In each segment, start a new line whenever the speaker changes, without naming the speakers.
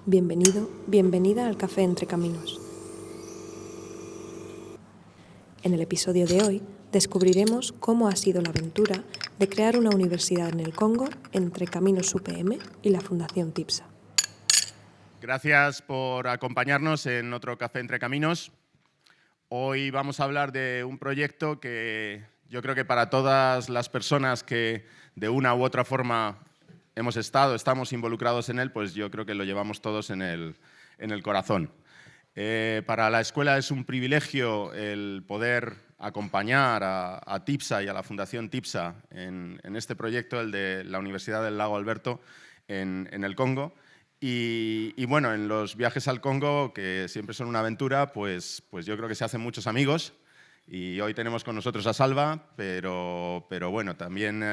Bienvenido, bienvenida al Café Entre Caminos. En el episodio de hoy descubriremos cómo ha sido la aventura de crear una universidad en el Congo entre Caminos UPM y la Fundación TIPSA.
Gracias por acompañarnos en otro Café Entre Caminos. Hoy vamos a hablar de un proyecto que yo creo que para todas las personas que de una u otra forma estamos involucrados en él, pues yo creo que lo llevamos todos en el corazón. Para la escuela es un privilegio el poder acompañar a TIPSA y a la Fundación TIPSA en este proyecto, el de la Universidad del Lago Alberto en el Congo. Y bueno, en los viajes al Congo, que siempre son una aventura, pues yo creo que se hacen muchos amigos. Y hoy tenemos con nosotros a Salva, pero bueno, también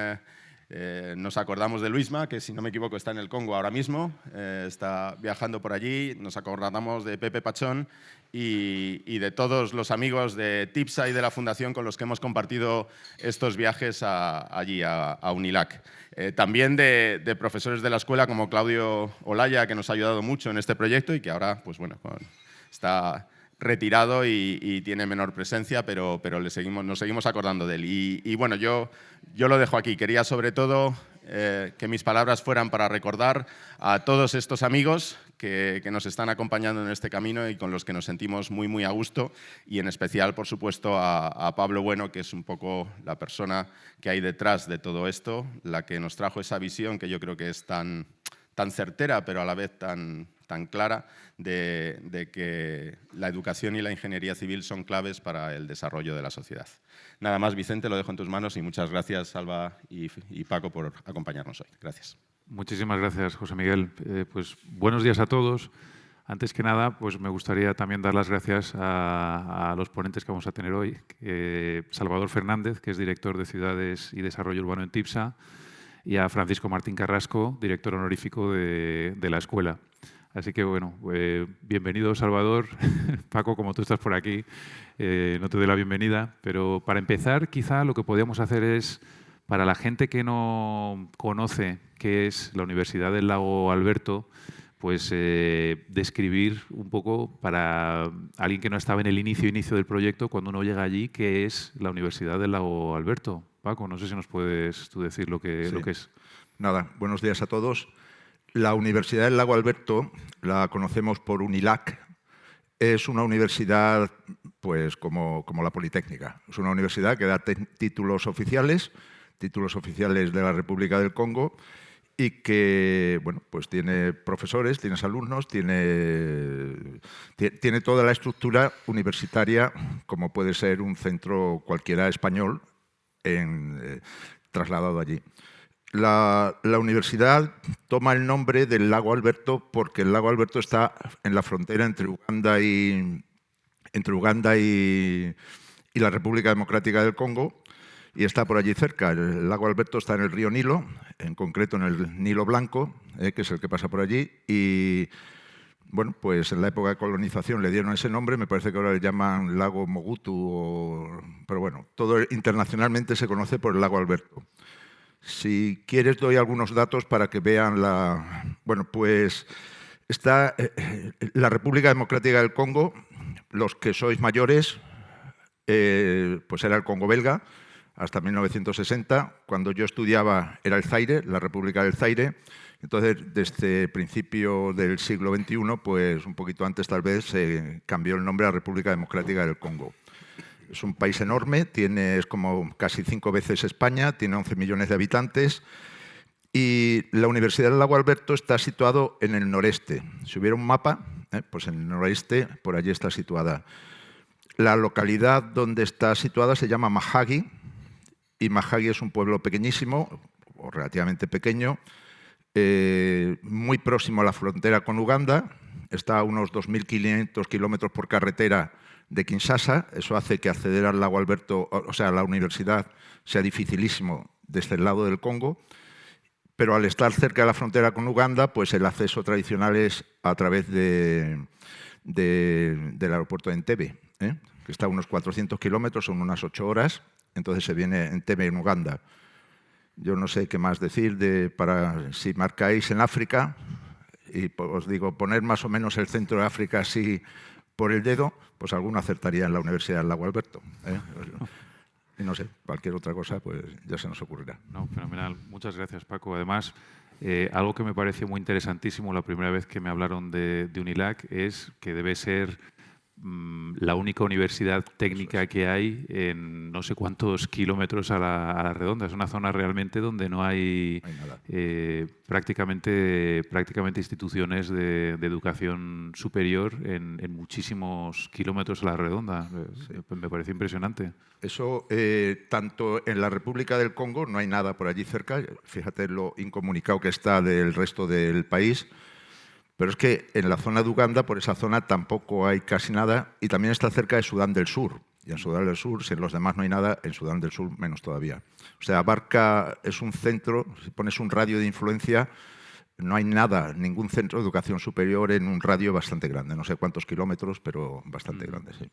nos acordamos de Luisma, que si no me equivoco está en el Congo ahora mismo, está viajando por allí. Nos acordamos de Pepe Pachón y de todos los amigos de TIPSA y de la Fundación con los que hemos compartido estos viajes allí, a Unilac. También de profesores de la escuela como Claudio Olaya, que nos ha ayudado mucho en este proyecto y que ahora pues bueno, está retirado y tiene menor presencia, pero nos seguimos acordando de él. Y bueno, yo lo dejo aquí. Quería sobre todo que mis palabras fueran para recordar a todos estos amigos que nos están acompañando en este camino y con los que nos sentimos muy, muy a gusto, y en especial, por supuesto, a Pablo Bueno, que es un poco la persona que hay detrás de todo esto, la que nos trajo esa visión que yo creo que es tan certera, pero a la vez tan clara, de que la educación y la ingeniería civil son claves para el desarrollo de la sociedad. Nada más, Vicente, lo dejo en tus manos y muchas gracias, Salva y Paco, por acompañarnos hoy. Gracias.
Muchísimas gracias, José Miguel. Pues buenos días a todos. Antes que nada, pues me gustaría también dar las gracias a los ponentes que vamos a tener hoy. Salvador Fernández, que es director de Ciudades y Desarrollo Urbano en TIPSA, y a Francisco Martín Carrasco, director honorífico de la escuela. Así que, bueno, bienvenido, Salvador. Paco, como tú estás por aquí, no te doy la bienvenida. Pero para empezar, quizá lo que podríamos hacer es, para la gente que no conoce qué es la Universidad del Lago Alberto, pues describir un poco, para alguien que no estaba en el inicio del proyecto, cuando uno llega allí, qué es la Universidad del Lago Alberto. Paco, no sé si nos puedes tú decir lo que es.
Nada, buenos días a todos. La Universidad del Lago Alberto la conocemos por Unilac. Es una universidad pues, como la Politécnica. Es una universidad que da títulos oficiales de la República del Congo, y que bueno, pues tiene profesores, tiene alumnos, tiene toda la estructura universitaria como puede ser un centro cualquiera español trasladado allí. La universidad toma el nombre del Lago Alberto porque el Lago Alberto está en la frontera entre Uganda y la República Democrática del Congo, y está por allí cerca. El Lago Alberto está en el río Nilo, en concreto en el Nilo Blanco, que es el que pasa por allí, y bueno, pues en la época de colonización le dieron ese nombre. Me parece que ahora le llaman Lago Mobutu, pero bueno, todo internacionalmente se conoce por el Lago Alberto. Si quieres, doy algunos datos para que vean Bueno, pues está la República Democrática del Congo. Los que sois mayores, pues era el Congo belga, hasta 1960. Cuando yo estudiaba era el Zaire, la República del Zaire. Entonces, desde principio del siglo XXI, pues un poquito antes tal vez, se cambió el nombre a República Democrática del Congo. Es un país enorme, es como casi 5 veces España, tiene 11 millones de habitantes, y la Universidad del Lago Alberto está situado en el noreste. Si hubiera un mapa, pues en el noreste, por allí está situada. La localidad donde está situada se llama Mahagi, y Mahagi es un pueblo pequeñísimo, o relativamente pequeño, muy próximo a la frontera con Uganda. Está a unos 2.500 kilómetros por carretera de Kinshasa. Eso hace que acceder al Lago Alberto, o sea, a la universidad, sea dificilísimo desde el lado del Congo. Pero al estar cerca de la frontera con Uganda, pues el acceso tradicional es a través del aeropuerto de Entebbe, que está a unos 400 kilómetros, son unas 8 horas. Entonces se viene en Entebbe, en Uganda. Yo no sé qué más decir si marcáis en África, y os digo, poner más o menos el centro de África así por el dedo, pues alguno acertaría en la Universidad del Lago Alberto. Y no sé, cualquier otra cosa pues ya se nos ocurrirá.
No, fenomenal. Muchas gracias, Paco. Además, algo que me pareció muy interesantísimo la primera vez que me hablaron de UNILAC es que debe ser la única universidad técnica que hay en no sé cuántos kilómetros a la redonda. Es una zona realmente donde no hay prácticamente instituciones de educación superior en muchísimos kilómetros a la redonda. Sí. Me parece impresionante.
Eso, tanto en la República del Congo no hay nada por allí cerca. Fíjate lo incomunicado que está del resto del país. Pero es que en la zona de Uganda, por esa zona, tampoco hay casi nada y también está cerca de Sudán del Sur. Y en Sudán del Sur, si en los demás no hay nada, en Sudán del Sur menos todavía. O sea, abarca, es un centro, si pones un radio de influencia, no hay nada, ningún centro de educación superior en un radio bastante grande. No sé cuántos kilómetros, pero bastante grande, sí.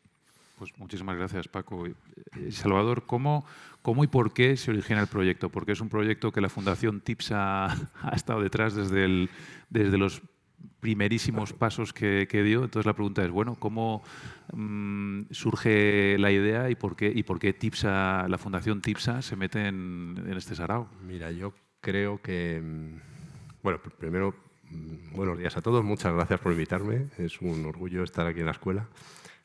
Pues muchísimas gracias, Paco. Salvador, ¿cómo y por qué se origina el proyecto? Porque es un proyecto que la Fundación TIPSA ha estado detrás desde los primerísimos pasos que dio. Entonces la pregunta es, bueno, ¿cómo surge la idea y por qué TIPSA, la Fundación TIPSA se mete en este sarao?
Mira, yo creo que... Bueno, primero, buenos días a todos. Muchas gracias por invitarme. Es un orgullo estar aquí en la escuela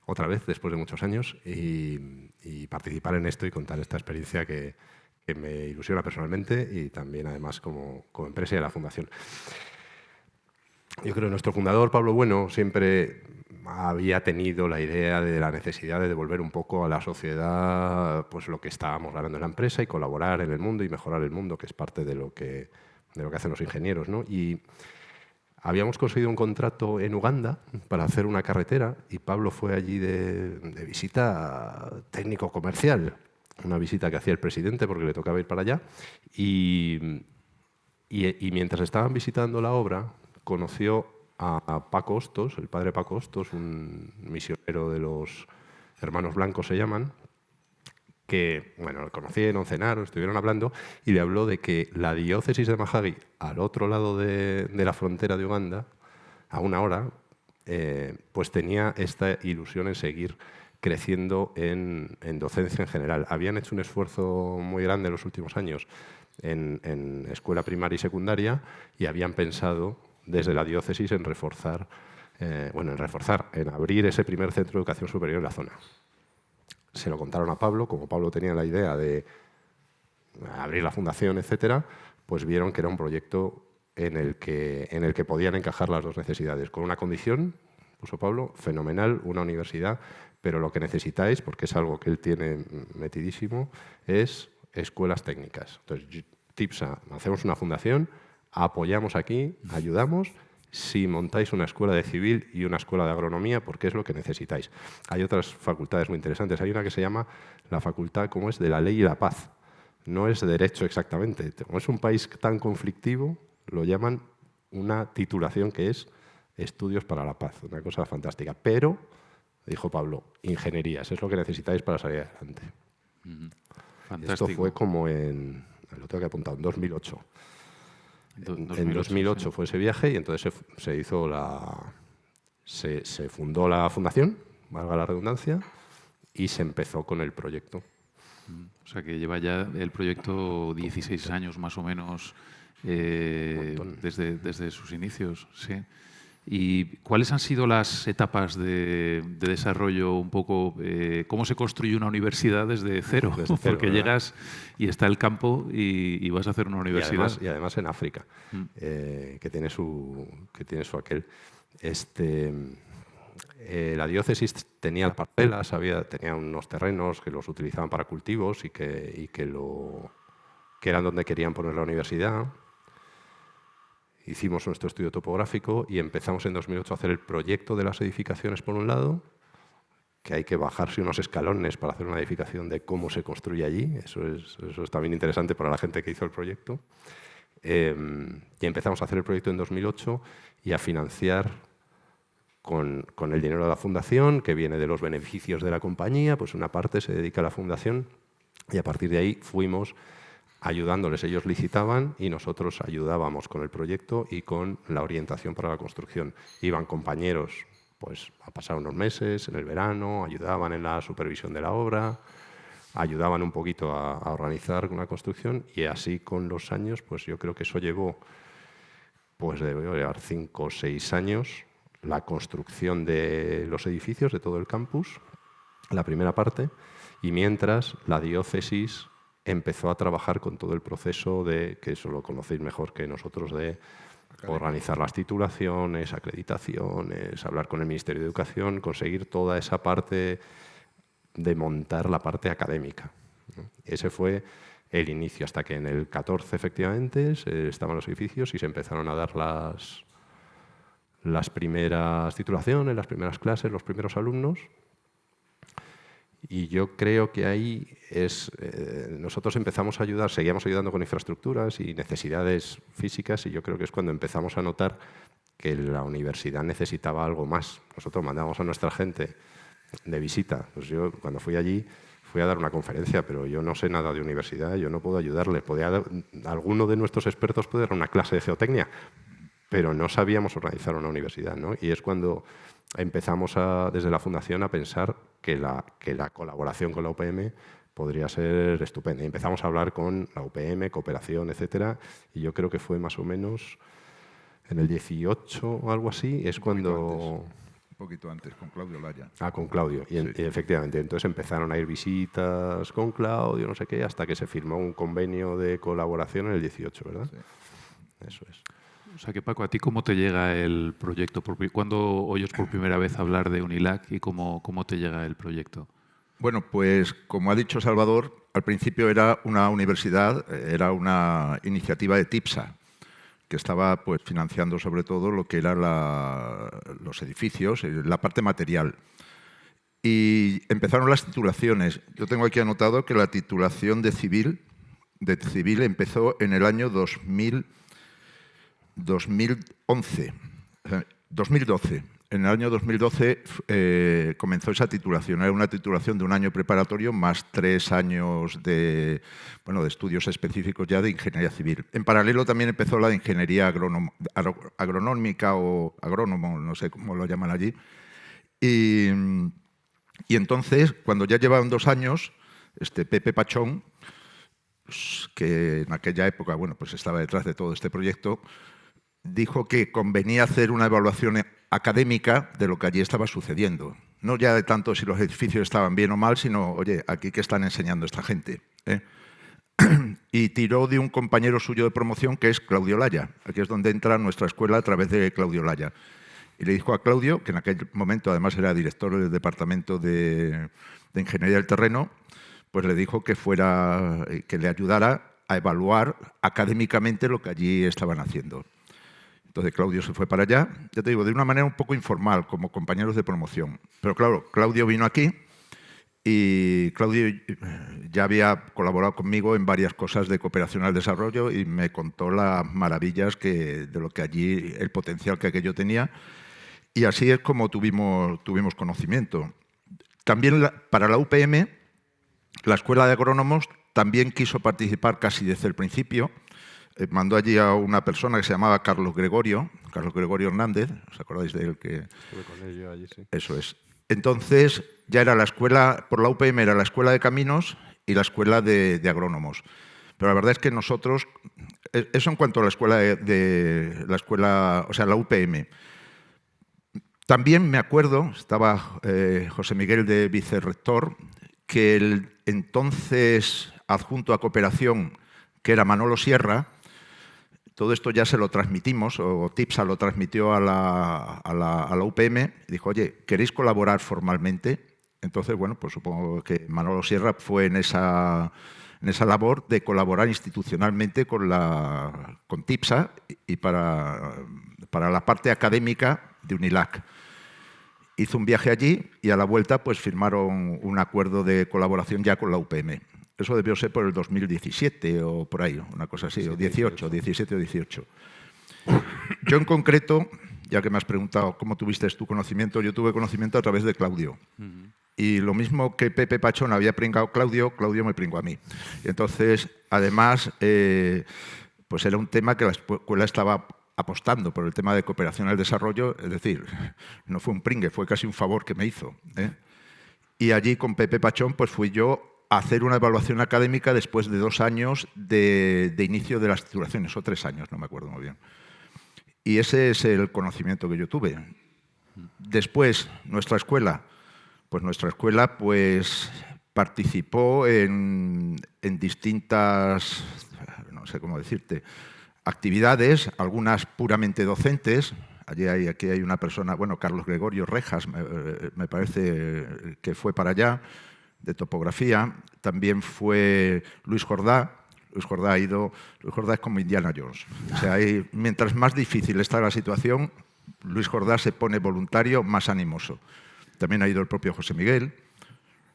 otra vez, después de muchos años, y participar en esto y contar esta experiencia que me ilusiona personalmente y también, además, como empresa de la Fundación. Yo creo que nuestro fundador, Pablo Bueno, siempre había tenido la idea de la necesidad de devolver un poco a la sociedad pues, lo que estábamos ganando en la empresa y colaborar en el mundo y mejorar el mundo, que es parte de lo que hacen los ingenieros, ¿no? Y habíamos conseguido un contrato en Uganda para hacer una carretera y Pablo fue allí de visita técnico-comercial, una visita que hacía el presidente porque le tocaba ir para allá. Y mientras estaban visitando la obra, conoció a Paco Hostos, el padre Paco Hostos, un misionero de los Hermanos Blancos se llaman, que, bueno, lo conocieron, cenaron, estuvieron hablando y le habló de que la diócesis de Mahagi, al otro lado de la frontera de Uganda, a una hora, pues tenía esta ilusión en seguir creciendo en docencia en general. Habían hecho un esfuerzo muy grande en los últimos años en escuela primaria y secundaria y habían pensado desde la diócesis en en abrir ese primer centro de educación superior en la zona. Se lo contaron a Pablo, como Pablo tenía la idea de abrir la fundación, etcétera, pues vieron que era un proyecto en el que podían encajar las dos necesidades. Con una condición, puso Pablo, fenomenal, una universidad, pero lo que necesitáis, porque es algo que él tiene metidísimo, es escuelas técnicas. Entonces, TIPSA, hacemos una fundación, apoyamos aquí, ayudamos, si montáis una escuela de civil y una escuela de agronomía, porque es lo que necesitáis. Hay otras facultades muy interesantes. Hay una que se llama la Facultad de la Ley y la Paz. No es derecho exactamente. Como es un país tan conflictivo, lo llaman una titulación que es Estudios para la Paz. Una cosa fantástica. Pero, dijo Pablo, ingenierías, es lo que necesitáis para salir adelante.
Fantástico.
Esto fue como lo tengo que apuntar, en 2008. En 2008 sí. Fue ese viaje y entonces se fundó la fundación, valga la redundancia, y se empezó con el proyecto.
O sea que lleva ya el proyecto 16 años más o menos desde sus inicios. Sí. ¿Y cuáles han sido las etapas de desarrollo un poco? ¿Cómo se construye una universidad desde cero? Porque ¿verdad? Llegas y está el campo y vas a hacer una universidad.
Y además en África, que tiene su aquel. La diócesis tenía las parcelas, tenía unos terrenos que los utilizaban para cultivos y que eran donde querían poner la universidad. Hicimos nuestro estudio topográfico y empezamos en 2008 a hacer el proyecto de las edificaciones por un lado, que hay que bajarse unos escalones para hacer una edificación de cómo se construye allí. Eso es también interesante para la gente que hizo el proyecto. Y empezamos a hacer el proyecto en 2008 y a financiar con el dinero de la fundación, que viene de los beneficios de la compañía, pues una parte se dedica a la fundación y a partir de ahí fuimos ayudándoles. Ellos licitaban y nosotros ayudábamos con el proyecto y con la orientación para la construcción. Iban compañeros pues, a pasar unos meses en el verano, ayudaban en la supervisión de la obra, ayudaban un poquito a organizar una construcción y así con los años, pues yo creo que eso llevó, pues debe llevar 5 o 6 años, la construcción de los edificios de todo el campus, la primera parte, y mientras la diócesis empezó a trabajar con todo el proceso de, que eso lo conocéis mejor que nosotros, de organizar las titulaciones, acreditaciones, hablar con el Ministerio de Educación, conseguir toda esa parte de montar la parte académica, ¿no? Ese fue el inicio, hasta que en el 14 efectivamente estaban los edificios y se empezaron a dar las primeras titulaciones, las primeras clases, los primeros alumnos. Y yo creo que ahí nosotros empezamos a ayudar, seguíamos ayudando con infraestructuras y necesidades físicas, y yo creo que es cuando empezamos a notar que la universidad necesitaba algo más. Nosotros mandábamos a nuestra gente de visita. Pues yo cuando fui allí fui a dar una conferencia, pero yo no sé nada de universidad, yo no puedo ayudarle. Alguno de nuestros expertos puede dar una clase de geotecnia, pero no sabíamos organizar una universidad, ¿no? Y es cuando empezamos desde la Fundación a pensar que la colaboración con la UPM podría ser estupenda. Y empezamos a hablar con la UPM, cooperación, etcétera, y yo creo que fue más o menos en el 18 o algo así, es cuando...
Un poquito antes, con Claudio Laya.
Con Claudio, y efectivamente. Entonces empezaron a ir visitas con Claudio, no sé qué, hasta que se firmó un convenio de colaboración en el 18, ¿verdad? Sí. Eso es.
O sea que, Paco, ¿a ti cómo te llega el proyecto? ¿Cuándo oyes por primera vez hablar de UNILAC y cómo te llega el proyecto?
Bueno, pues como ha dicho Salvador, al principio era una universidad, era una iniciativa de TIPSA, que estaba pues, financiando sobre todo lo que eran los edificios, la parte material. Y empezaron las titulaciones. Yo tengo aquí anotado que la titulación de civil empezó en el año 2012. En el año 2012 comenzó esa titulación. Era una titulación de un año preparatorio más 3 años de estudios específicos ya de ingeniería civil. En paralelo también empezó la de ingeniería agronómica o agrónomo, no sé cómo lo llaman allí. Y entonces, cuando ya llevaban 2 años, Pepe Pachón, que en aquella época pues estaba detrás de todo este proyecto, dijo que convenía hacer una evaluación académica de lo que allí estaba sucediendo. No ya de tanto si los edificios estaban bien o mal, sino, oye, aquí qué están enseñando esta gente, ¿eh? Y tiró de un compañero suyo de promoción que es Claudio Laya. Aquí es donde entra nuestra escuela a través de Claudio Laya. Y le dijo a Claudio, que en aquel momento además era director del Departamento de Ingeniería del Terreno, pues le dijo que le ayudara a evaluar académicamente lo que allí estaban haciendo. Entonces Claudio se fue para allá, ya te digo, de una manera un poco informal, como compañeros de promoción. Pero claro, Claudio vino aquí y Claudio ya había colaborado conmigo en varias cosas de cooperación al desarrollo y me contó las maravillas de lo que allí, el potencial que aquello tenía. Y así es como tuvimos conocimiento. También para la UPM, la Escuela de Agrónomos también quiso participar casi desde el principio. Mandó allí a una persona que se llamaba Carlos Gregorio Hernández, ¿os acordáis de él?
Estuve con él yo allí, sí. Eso
es. Entonces ya era la escuela, por la UPM era la Escuela de Caminos y la Escuela de Agrónomos. Pero la verdad es que nosotros, eso en cuanto a la escuela, o sea, la UPM. También me acuerdo, estaba José Miguel de vicerrector, que el entonces adjunto a cooperación, que era Manolo Sierra, todo esto ya se lo transmitimos, o TIPSA lo transmitió a la UPM, y dijo, oye, ¿queréis colaborar formalmente? Entonces, bueno, pues supongo que Manolo Sierra fue en esa labor de colaborar institucionalmente con TIPSA y para la parte académica de UNILAC. Hizo un viaje allí y a la vuelta pues firmaron un acuerdo de colaboración ya con la UPM. Eso debió ser por el 2017 o por ahí, una cosa así, o 17 o 18. Yo en concreto, ya que me has preguntado cómo tuviste tu conocimiento, yo tuve conocimiento a través de Claudio. y lo mismo que Pepe Pachón había pringado a Claudio, Claudio me pringó a mí. Y entonces, además, pues era un tema que la escuela estaba apostando por el tema de cooperación al desarrollo, es decir, no fue un pringue, fue casi un favor que me hizo. Y allí con Pepe Pachón pues fui yo a hacer una evaluación académica después de 2 años de inicio de las titulaciones, o 3 años, no me acuerdo muy bien. Y ese es el conocimiento que yo tuve. Después, nuestra escuela pues participó en distintas, no sé cómo decirte, actividades, algunas puramente docentes. Aquí hay una persona, bueno, Carlos Gregorio Rejas, me parece que fue para allá, de topografía. También fue Luis Jordá. Luis Jordá es como Indiana Jones. O sea, mientras más difícil está la situación, Luis Jordá se pone voluntario, más animoso. También ha ido el propio José Miguel.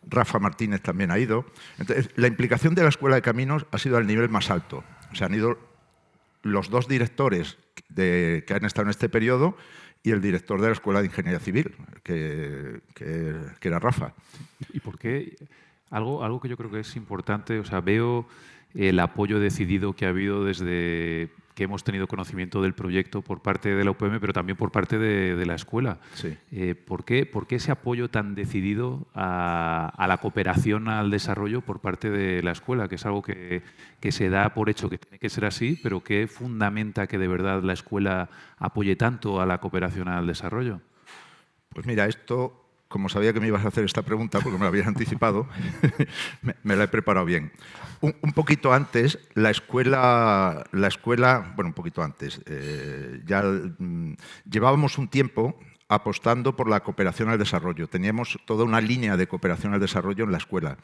Rafa Martínez también ha ido. Entonces, la implicación de la Escuela de Caminos ha sido al nivel más alto. O sea, han ido los 2 directores que han estado en este periodo y el director de la Escuela de Ingeniería Civil, que era Rafa.
¿Y por qué? Algo que yo creo que es importante, o sea, veo el apoyo decidido que ha habido desde que hemos tenido conocimiento del proyecto por parte de la UPM, pero también por parte de la escuela.
Sí.
¿Por qué ese apoyo tan decidido a la cooperación al desarrollo por parte de la escuela? Que es algo que se da por hecho que tiene que ser así, pero ¿qué fundamenta que de verdad la escuela apoye tanto a la cooperación al desarrollo?
Pues mira, esto, como sabía que me ibas a hacer esta pregunta, porque me la habías anticipado, me la he preparado bien. Un poquito antes, la escuela, bueno, un poquito antes, ya llevábamos un tiempo apostando por la cooperación al desarrollo. Teníamos toda una línea de cooperación al desarrollo en la escuela.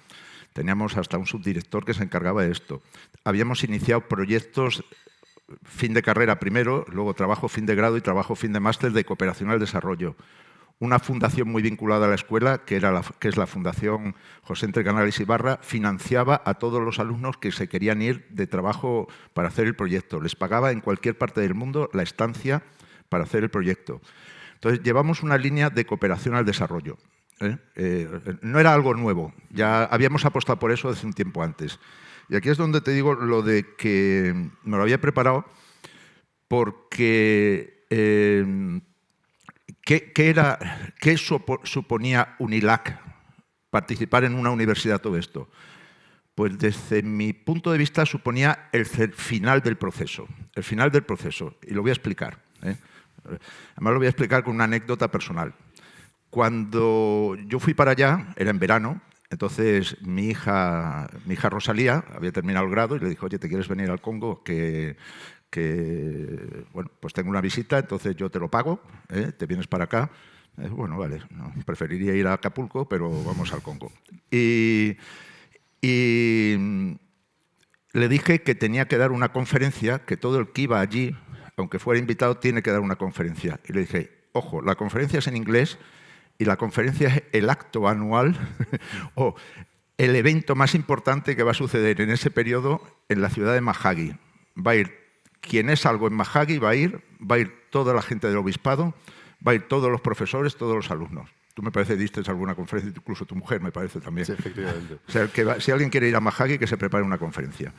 Teníamos hasta un subdirector que se encargaba de esto. Habíamos iniciado proyectos fin de carrera primero, luego trabajo fin de grado y trabajo fin de máster de cooperación al desarrollo. Una fundación muy vinculada a la escuela, que es la Fundación José Entre Canales y Barra, financiaba a todos los alumnos que se querían ir de trabajo para hacer el proyecto. Les pagaba en cualquier parte del mundo la estancia para hacer el proyecto. Entonces, llevamos una línea de cooperación al desarrollo. No era algo nuevo, ya habíamos apostado por eso desde un tiempo antes. Y aquí es donde te digo lo de que me lo había preparado porque ¿qué suponía UNILAC participar en una universidad todo esto? Pues desde mi punto de vista suponía el final del proceso. El final del proceso, y lo voy a explicar. Además lo voy a explicar con una anécdota personal. Cuando yo fui para allá, era en verano, entonces mi hija Rosalía había terminado el grado y le dijo, oye, ¿te quieres venir al Congo? Que bueno, pues tengo una visita, entonces yo te lo pago, te vienes para acá. Bueno, vale, no, preferiría ir a Acapulco, pero vamos al Congo. Y le dije que tenía que dar una conferencia, que todo el que iba allí, aunque fuera invitado, tiene que dar una conferencia. Y le dije, ojo, la conferencia es en inglés y la conferencia es el acto anual o el evento más importante que va a suceder en ese periodo en la ciudad de Mahagi. Va a ir quien es algo en Mahagi, va a ir toda la gente del obispado, va a ir todos los profesores, todos los alumnos. Tú me parece diste alguna conferencia, incluso tu mujer me parece también. Sí, efectivamente. O sea, si alguien quiere ir a Mahagi, que se prepare una conferencia.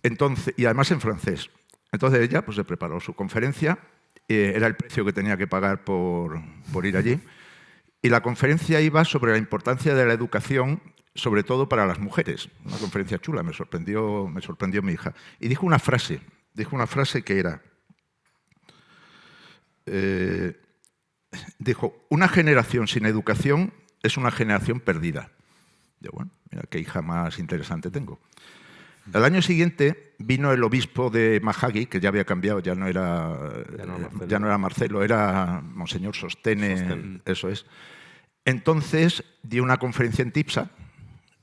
Entonces, y además en francés. Entonces ella pues, se preparó su conferencia, era el precio que tenía que pagar por ir allí, y la conferencia iba sobre la importancia de la educación, sobre todo para las mujeres. Una conferencia chula, me sorprendió mi hija. Y dijo una frase que era, dijo, una generación sin educación es una generación perdida. Yo, bueno, mira qué hija más interesante tengo. Al año siguiente vino el obispo de Mahagi, que ya había cambiado, ya no era Marcelo, era Monseñor Sostene, eso es. Entonces dio una conferencia en Tipsa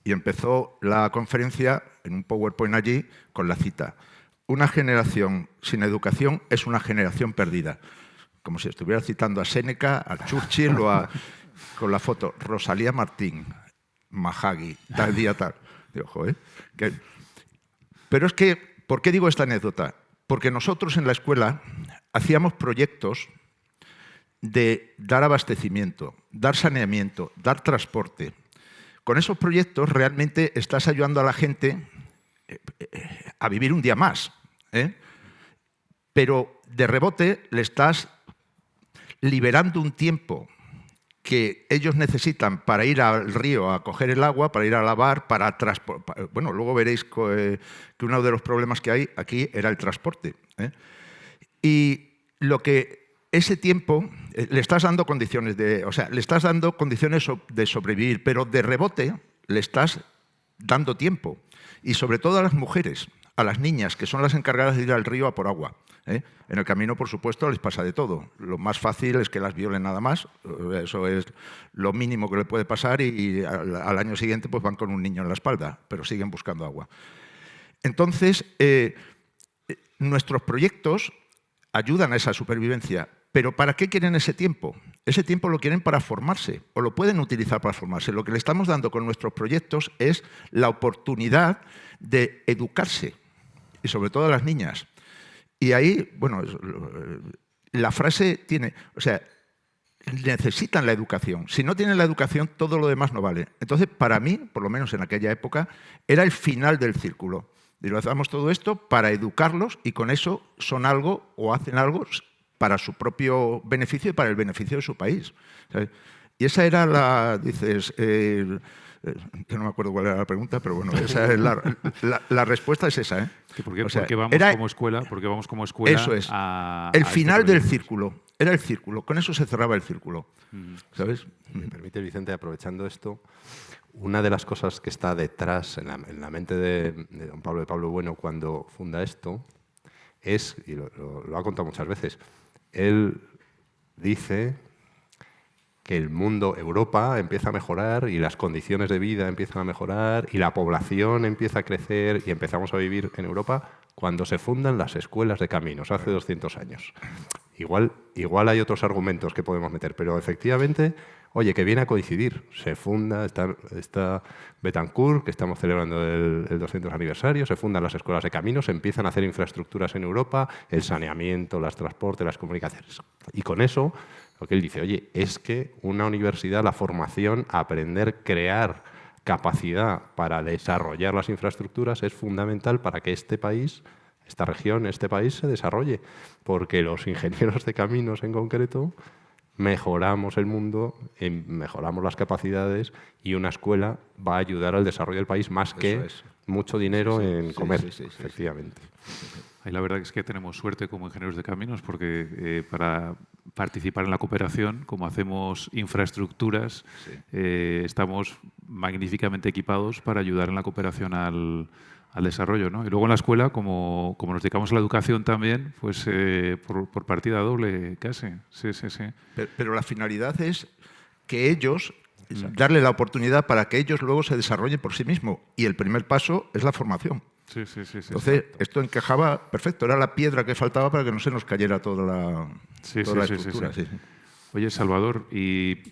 y empezó la conferencia en un PowerPoint allí con la cita. Una generación sin educación es una generación perdida. Como si estuviera citando a Séneca, a Churchill o con la foto Rosalía Martín, Mahagi, tal día tal. Digo, joder, pero es que, ¿por qué digo esta anécdota? Porque nosotros en la escuela hacíamos proyectos de dar abastecimiento, dar saneamiento, dar transporte. con esos proyectos realmente estás ayudando a la gente a vivir un día más, ¿eh? Pero de rebote le estás liberando un tiempo que ellos necesitan para ir al río a coger el agua, para ir a lavar, para transportar. Bueno, luego veréis que uno de los problemas que hay aquí era el transporte, ¿eh? Y lo que ese tiempo le estás dando condiciones le estás dando condiciones de sobrevivir, pero de rebote le estás dando tiempo. Y sobre todo a las mujeres, a las niñas, que son las encargadas de ir al río a por agua, ¿eh? En el camino, por supuesto, les pasa de todo. Lo más fácil es que las violen nada más. Eso es lo mínimo que le puede pasar y al año siguiente pues van con un niño en la espalda, pero siguen buscando agua. Entonces, nuestros proyectos ayudan a esa supervivencia. ¿Pero para qué quieren ese tiempo? Ese tiempo lo quieren para formarse, o lo pueden utilizar para formarse. Lo que le estamos dando con nuestros proyectos es la oportunidad de educarse, y sobre todo a las niñas. Y ahí, bueno, la frase tiene, o sea, necesitan la educación. Si no tienen la educación, todo lo demás no vale. Entonces, para mí, por lo menos en aquella época, era el final del círculo. Hacemos todo esto para educarlos y con eso son algo o hacen algo para su propio beneficio y para el beneficio de su país, ¿sabes? Y esa era yo no me acuerdo cuál era la pregunta, pero bueno, esa es la respuesta es esa, ¿eh?
Porque vamos como escuela
eso es.
A
el final
este
del círculo. Era el círculo. Con eso se cerraba el círculo. ¿Sabes?
Me permite, Vicente, aprovechando esto, una de las cosas que está detrás en la mente de don Pablo de Pablo Bueno cuando funda esto es, y lo ha contado muchas veces, él dice que el mundo, Europa, empieza a mejorar y las condiciones de vida empiezan a mejorar y la población empieza a crecer y empezamos a vivir en Europa cuando se fundan las escuelas de caminos, hace 200 años. Igual hay otros argumentos que podemos meter, pero efectivamente, oye, que viene a coincidir. Se funda, está Betancourt, que estamos celebrando el 200 aniversario, se fundan las escuelas de caminos, se empiezan a hacer infraestructuras en Europa, el saneamiento, los transportes, las comunicaciones. Y con eso, lo que él dice, oye, es que una universidad, la formación, aprender, crear capacidad para desarrollar las infraestructuras es fundamental para que este país, esta región, este país se desarrolle, porque los ingenieros de caminos en concreto mejoramos el mundo, mejoramos las capacidades y una escuela va a ayudar al desarrollo del país más que mucho dinero en comercio, efectivamente.
Y la verdad es que tenemos suerte como ingenieros de caminos porque para participar en la cooperación, como hacemos infraestructuras, estamos magníficamente equipados para ayudar en la cooperación al desarrollo, ¿no? Y luego en la escuela, como nos dedicamos a la educación también, pues por partida doble casi. Sí.
Pero la finalidad es que ellos, darle la oportunidad para que ellos luego se desarrollen por sí mismos. Y el primer paso es la formación.
Sí.
Entonces,
Exacto.
esto encajaba perfecto. Era la piedra que faltaba para que no se nos cayera toda la estructura. Sí.
Oye, Salvador, y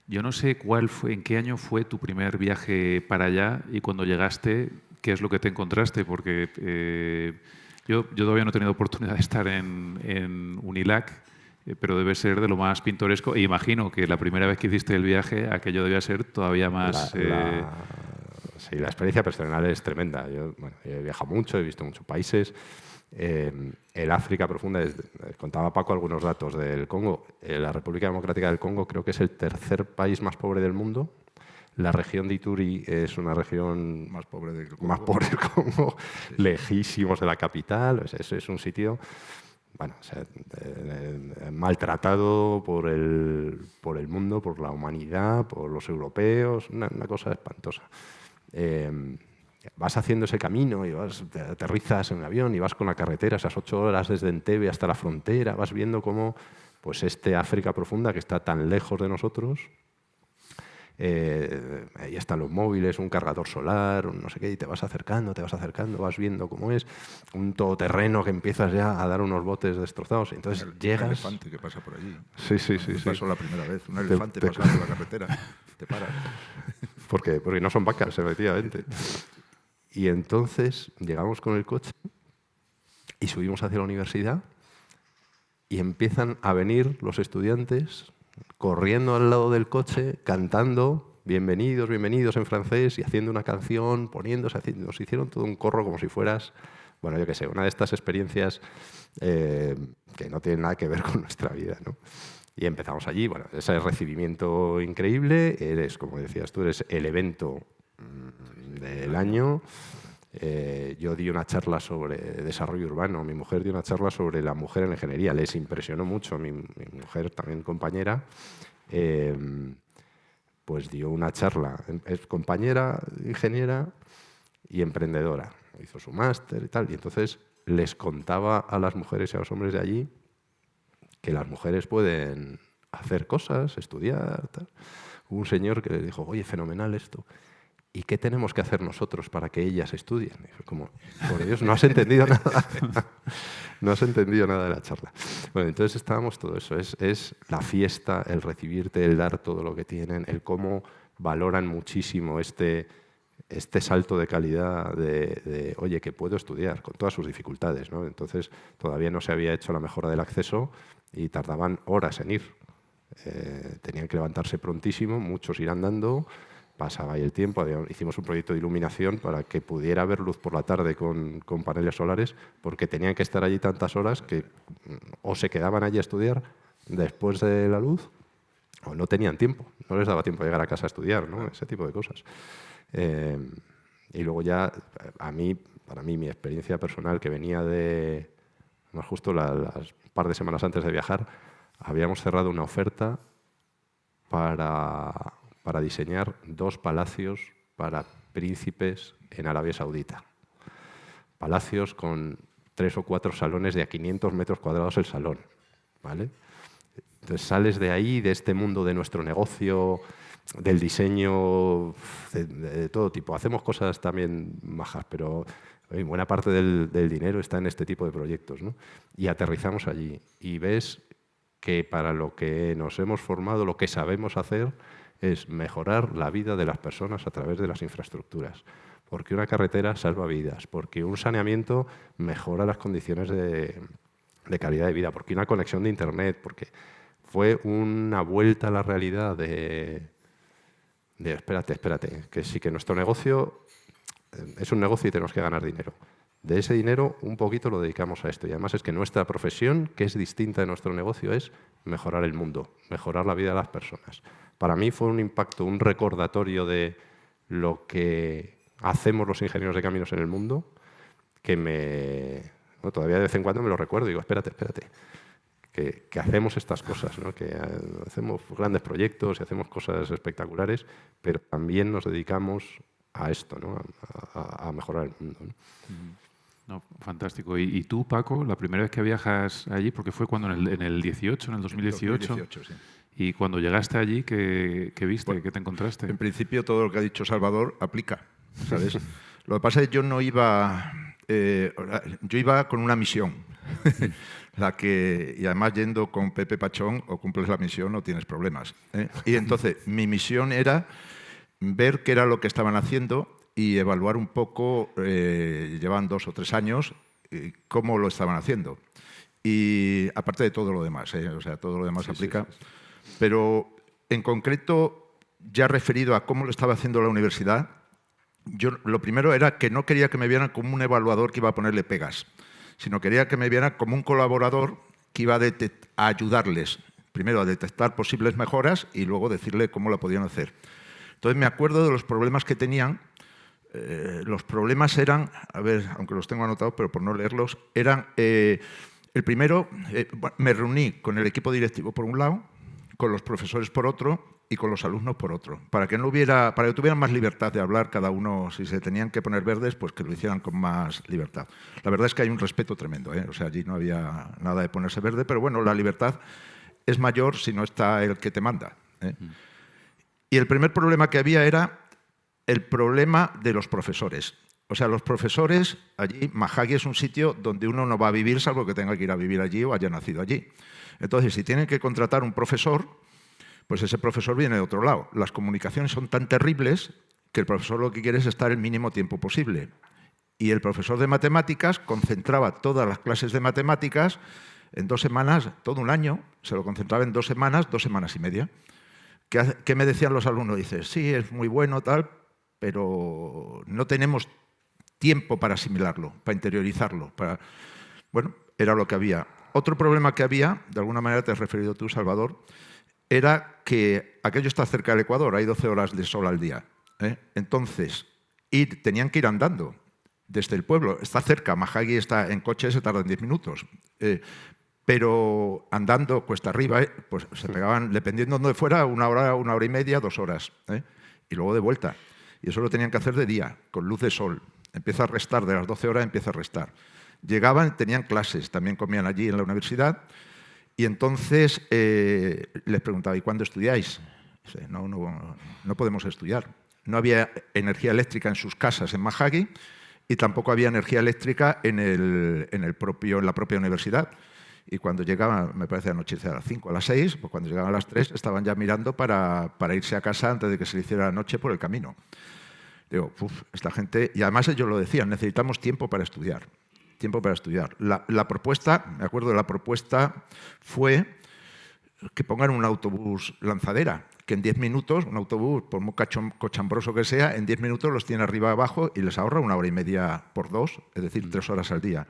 yo no sé en qué año fue tu primer viaje para allá y cuando llegaste, ¿qué es lo que te encontraste? Porque yo todavía no he tenido oportunidad de estar en Unilac, pero debe ser de lo más pintoresco. E imagino que la primera vez que hiciste el viaje, aquello debía ser todavía más...
Sí, la experiencia personal es tremenda. Yo he viajado mucho, he visto muchos países. El África profunda, contaba Paco algunos datos del Congo. La República Democrática del Congo creo que es el tercer país más pobre del mundo. La región de Ituri es una región
más pobre del
Congo, lejísimos de la capital. Es un sitio maltratado por el mundo, por la humanidad, por los europeos, una cosa espantosa. Vas haciendo ese camino y te aterrizas en un avión y vas con la carretera esas 8 horas desde Entebbe hasta la frontera, vas viendo cómo pues África profunda que está tan lejos de nosotros, ahí están los móviles, un cargador solar, no sé qué, y te vas acercando, vas viendo cómo es un todoterreno que empiezas ya a dar unos botes destrozados. Entonces llegas...
Un elefante que pasa por allí.
Sí.
Pasó la primera vez, un elefante pasando por la carretera, te paras.
Porque no son vacas, efectivamente. Y entonces llegamos con el coche y subimos hacia la universidad y empiezan a venir los estudiantes corriendo al lado del coche, cantando bienvenidos, bienvenidos en francés y haciendo una canción, poniéndose, nos hicieron todo un corro como si fueras, bueno, yo qué sé, una de estas experiencias que no tienen nada que ver con nuestra vida, ¿no? Y empezamos allí, bueno, ese recibimiento increíble, eres, como decías tú, eres el evento del año. Yo di una charla sobre desarrollo urbano, mi mujer dio una charla sobre la mujer en la ingeniería, les impresionó mucho, mi mujer también compañera, pues dio una charla, es compañera, ingeniera y emprendedora, hizo su máster y tal, y entonces les contaba a las mujeres y a los hombres de allí que las mujeres pueden hacer cosas, estudiar, tal. Hubo un señor que le dijo, oye, fenomenal esto. ¿Y qué tenemos que hacer nosotros para que ellas estudien? Y fue como, por Dios, no has entendido nada. No has entendido nada de la charla. Bueno, entonces estábamos todo eso. Es la fiesta, el recibirte, el dar todo lo que tienen, el cómo valoran muchísimo este salto de calidad de, oye, que puedo estudiar con todas sus dificultades, ¿no? Entonces todavía no se había hecho la mejora del acceso y tardaban horas en ir. Tenían que levantarse prontísimo, muchos ir andando. Pasaba ahí el tiempo, hicimos un proyecto de iluminación para que pudiera haber luz por la tarde con paneles solares, porque tenían que estar allí tantas horas que o se quedaban allí a estudiar después de la luz o no tenían tiempo, no les daba tiempo a llegar a casa a estudiar, ¿no? Ese tipo de cosas. Y luego ya, para mí, mi experiencia personal, que venía de, más justo las par de semanas antes de viajar, habíamos cerrado una oferta para diseñar 2 palacios para príncipes en Arabia Saudita. Palacios con 3 o 4 salones de a 500 metros cuadrados el salón, ¿vale? Entonces sales de ahí, de este mundo de nuestro negocio, del diseño, de todo tipo. Hacemos cosas también majas, pero buena parte del dinero está en este tipo de proyectos, ¿no? Y aterrizamos allí y ves que para lo que nos hemos formado, lo que sabemos hacer, es mejorar la vida de las personas a través de las infraestructuras. Porque una carretera salva vidas, porque un saneamiento mejora las condiciones de calidad de vida, porque una conexión de Internet, porque fue una vuelta a la realidad de espérate, que sí que nuestro negocio es un negocio y tenemos que ganar dinero. De ese dinero un poquito lo dedicamos a esto. Y además es que nuestra profesión, que es distinta de nuestro negocio, es mejorar el mundo, mejorar la vida de las personas. Para mí fue un impacto, un recordatorio de lo que hacemos los ingenieros de caminos en el mundo, que todavía de vez en cuando me lo recuerdo y digo, espérate, que hacemos estas cosas, ¿no? Que hacemos grandes proyectos y hacemos cosas espectaculares, pero también nos dedicamos a esto, ¿no? A mejorar el mundo, ¿no?
No, fantástico. ¿Y tú, Paco, la primera vez que viajas allí, porque fue cuando en el 18, en el 2018?
2018, sí.
Y cuando llegaste allí, ¿qué viste?
Bueno,
¿Qué te encontraste?
En principio, todo lo que ha dicho Salvador aplica, ¿sabes? Lo que pasa es que yo no iba... yo iba con una misión, y además yendo con Pepe Pachón, o cumples la misión o tienes problemas, ¿eh? Y entonces mi misión era ver qué era lo que estaban haciendo y evaluar un poco, llevan 2 o 3 años, cómo lo estaban haciendo. Y aparte de todo lo demás, o sea, todo lo demás aplica. Sí. Pero en concreto, ya referido a cómo lo estaba haciendo la universidad, yo lo primero era que no quería que me vieran como un evaluador que iba a ponerle pegas, sino quería que me vieran como un colaborador que iba a ayudarles, primero a detectar posibles mejoras y luego decirle cómo la podían hacer. Entonces me acuerdo de los problemas que tenían. Los problemas eran, a ver, aunque los tengo anotados, pero por no leerlos, eran, el primero, me reuní con el equipo directivo por un lado, con los profesores por otro y con los alumnos por otro, para que tuvieran más libertad de hablar cada uno. Si se tenían que poner verdes, pues que lo hicieran con más libertad. La verdad es que hay un respeto tremendo, o sea, allí no había nada de ponerse verde, pero bueno, la libertad es mayor si no está el que te manda, Y el primer problema que había era el problema de los profesores. O sea, los profesores, allí, Mahagui es un sitio donde uno no va a vivir salvo que tenga que ir a vivir allí o haya nacido allí. Entonces, si tienen que contratar un profesor, pues ese profesor viene de otro lado. Las comunicaciones son tan terribles que el profesor lo que quiere es estar el mínimo tiempo posible. Y el profesor de matemáticas concentraba todas las clases de matemáticas en 2 semanas, todo un año, se lo concentraba en 2 semanas y media. ¿qué me decían los alumnos? Dices, sí, es muy bueno, tal, pero no tenemos tiempo para asimilarlo, para interiorizarlo. Bueno, era lo que había. Otro problema que había, de alguna manera te has referido tú, Salvador, era que aquello está cerca del Ecuador, hay 12 horas de sol al día. Entonces, tenían que ir andando desde el pueblo. Está cerca, Mahagui está en coche, se tardan 10 minutos. Pero andando cuesta arriba, pues se pegaban, dependiendo de dónde fuera, 1 hora, 1 hora y media, 2 horas. Y luego de vuelta. Y eso lo tenían que hacer de día, con luz de sol. Empieza a restar, de las 12 horas empieza a restar. Llegaban, tenían clases, también comían allí en la universidad. Y entonces les preguntaba, ¿y cuándo estudiáis? Dice, no podemos estudiar. No había energía eléctrica en sus casas en Mahagui y tampoco había energía eléctrica en la propia universidad. Y cuando llegaban, me parece anochecer a las 5, a las 6, pues cuando llegaban a las 3 estaban ya mirando para irse a casa antes de que se le hiciera la noche por el camino. Digo, esta gente... Y además ellos lo decían, necesitamos tiempo para estudiar. Tiempo para estudiar. La propuesta, me acuerdo, la propuesta fue que pongan un autobús lanzadera, que en 10 minutos, un autobús, por muy cochambroso que sea, en 10 minutos los tiene arriba abajo y les ahorra 1 hora y media por 2, es decir, 3 horas al día.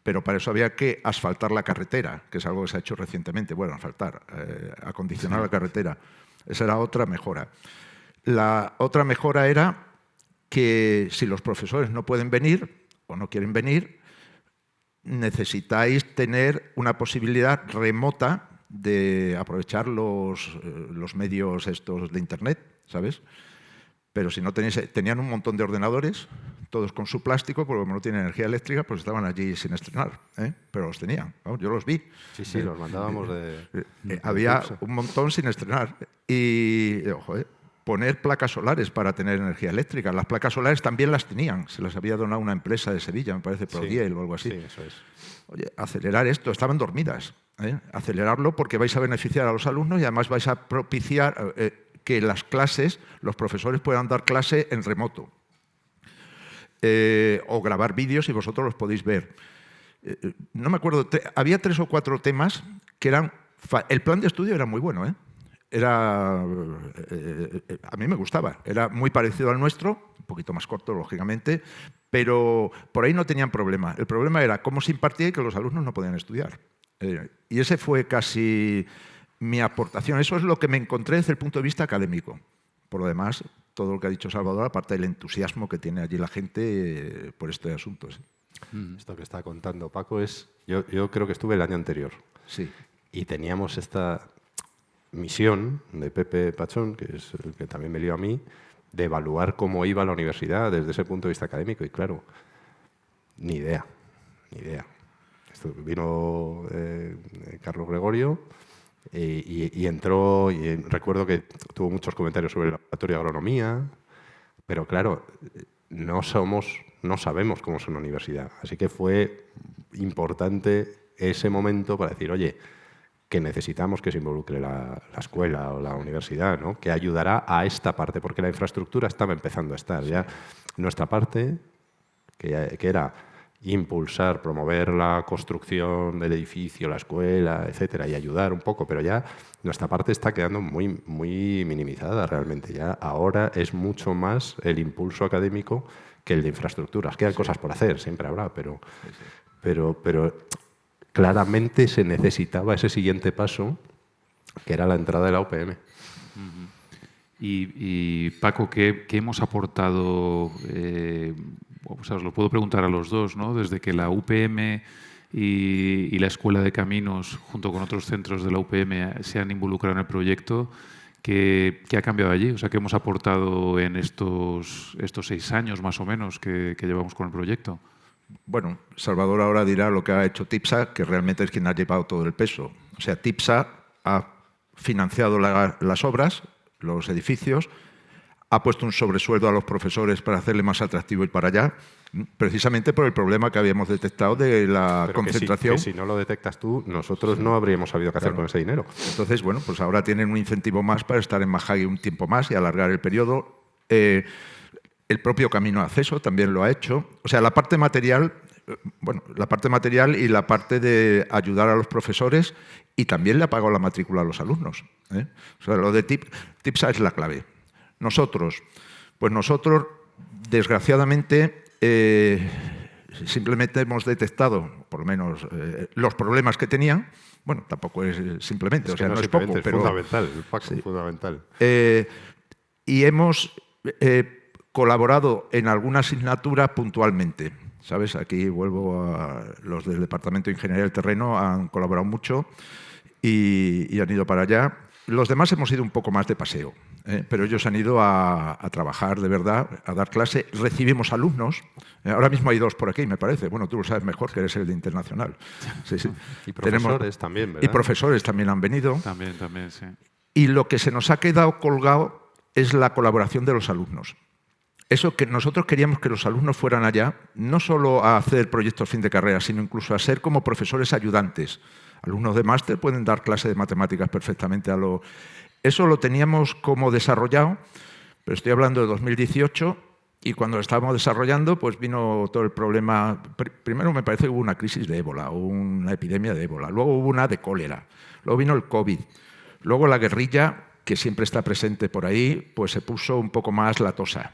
Pero para eso había que asfaltar la carretera, que es algo que se ha hecho recientemente. Bueno, asfaltar, acondicionar la carretera. Esa era otra mejora. La otra mejora era que si los profesores no pueden venir o no quieren venir, necesitáis tener una posibilidad remota de aprovechar los medios estos de Internet, ¿sabes? Pero si no tenían un montón de ordenadores, todos con su plástico, porque como no tienen energía eléctrica, pues estaban allí sin estrenar, pero los tenían, vamos, yo los vi.
Sí, los mandábamos
había un montón sin estrenar. Y, ojo, poner placas solares para tener energía eléctrica. Las placas solares también las tenían, se las había donado una empresa de Sevilla, me parece, Prodiel o algo así.
Sí, eso es.
Oye, acelerar esto, estaban dormidas. Acelerarlo porque vais a beneficiar a los alumnos y además vais a propiciar que las clases, los profesores puedan dar clase en remoto. O grabar vídeos y vosotros los podéis ver. No me acuerdo, había 3 o 4 temas que eran... El plan de estudio era muy bueno, a mí me gustaba, era muy parecido al nuestro, un poquito más corto, lógicamente, pero por ahí no tenían problema. El problema era cómo se impartía y que los alumnos no podían estudiar. Y ese fue casi mi aportación. Eso es lo que me encontré desde el punto de vista académico. Por lo demás, todo lo que ha dicho Salvador, aparte del entusiasmo que tiene allí la gente por estos asuntos.
Esto que está contando Paco es... Yo creo que estuve el año anterior.
Sí.
Y teníamos esta misión de Pepe Pachón, que es el que también me lió a mí, de evaluar cómo iba la universidad desde ese punto de vista académico. Y claro, ni idea. Vino Carlos Gregorio y entró, y recuerdo que tuvo muchos comentarios sobre el laboratorio de agronomía, pero claro, no sabemos cómo es una universidad. Así que fue importante ese momento para decir, oye, que necesitamos que se involucre la escuela o la universidad, ¿no? Que ayudará a esta parte, porque la infraestructura estaba empezando a estar. Ya nuestra parte, que era impulsar, promover la construcción del edificio, la escuela, etcétera, y ayudar un poco, pero ya nuestra parte está quedando muy, muy minimizada realmente. Ya ahora es mucho más el impulso académico que el de infraestructuras. Quedan cosas por hacer, siempre habrá, pero claramente se necesitaba ese siguiente paso, que era la entrada de la UPM.
Y Paco, ¿qué hemos aportado? O sea, os lo puedo preguntar a los dos, ¿no? Desde que la UPM y la Escuela de Caminos, junto con otros centros de la UPM, se han involucrado en el proyecto, ¿qué ha cambiado allí? O sea, ¿qué hemos aportado en estos 6 años más o menos que llevamos con el proyecto?
Bueno, Salvador ahora dirá lo que ha hecho TIPSA, que realmente es quien ha llevado todo el peso. O sea, TIPSA ha financiado las obras, los edificios, ha puesto un sobresueldo a los profesores para hacerle más atractivo ir para allá, precisamente por el problema que habíamos detectado de la concentración.
Que si no lo detectas tú, nosotros no habríamos sabido qué hacer con ese dinero.
Entonces, bueno, pues ahora tienen un incentivo más para estar en Mahagui un tiempo más y alargar el periodo. El propio camino de acceso también lo ha hecho. O sea, la parte material, bueno, la parte material y la parte de ayudar a los profesores, y también le ha pagado la matrícula a los alumnos. O sea, lo de TIPSA es la clave. Nosotros, desgraciadamente, simplemente hemos detectado, por lo menos, los problemas que tenían. Bueno, tampoco es simplemente, o sea, no es poco, pero
fundamental, sí. Fundamental.
Y hemos colaborado en alguna asignatura puntualmente. ¿Sabes? Aquí vuelvo a los del Departamento de Ingeniería del Terreno, han colaborado mucho y han ido para allá. Los demás hemos ido un poco más de paseo, pero ellos han ido a trabajar de verdad, a dar clase. Recibimos alumnos. Ahora mismo hay 2 por aquí, me parece. Bueno, tú lo sabes mejor, que eres el de internacional. Sí, sí.
Y profesores también, ¿verdad?
Y profesores también han venido.
También, sí.
Y lo que se nos ha quedado colgado es la colaboración de los alumnos. Eso que nosotros queríamos que los alumnos fueran allá, no solo a hacer proyectos fin de carrera, sino incluso a ser como profesores ayudantes. Alumnos de máster pueden dar clase de matemáticas perfectamente a lo... Eso lo teníamos como desarrollado, pero estoy hablando de 2018, y cuando lo estábamos desarrollando, pues vino todo el problema. Primero me parece que hubo una crisis de ébola, una epidemia de ébola, luego hubo una de cólera, luego vino el COVID, luego la guerrilla, que siempre está presente por ahí, pues se puso un poco más latosa.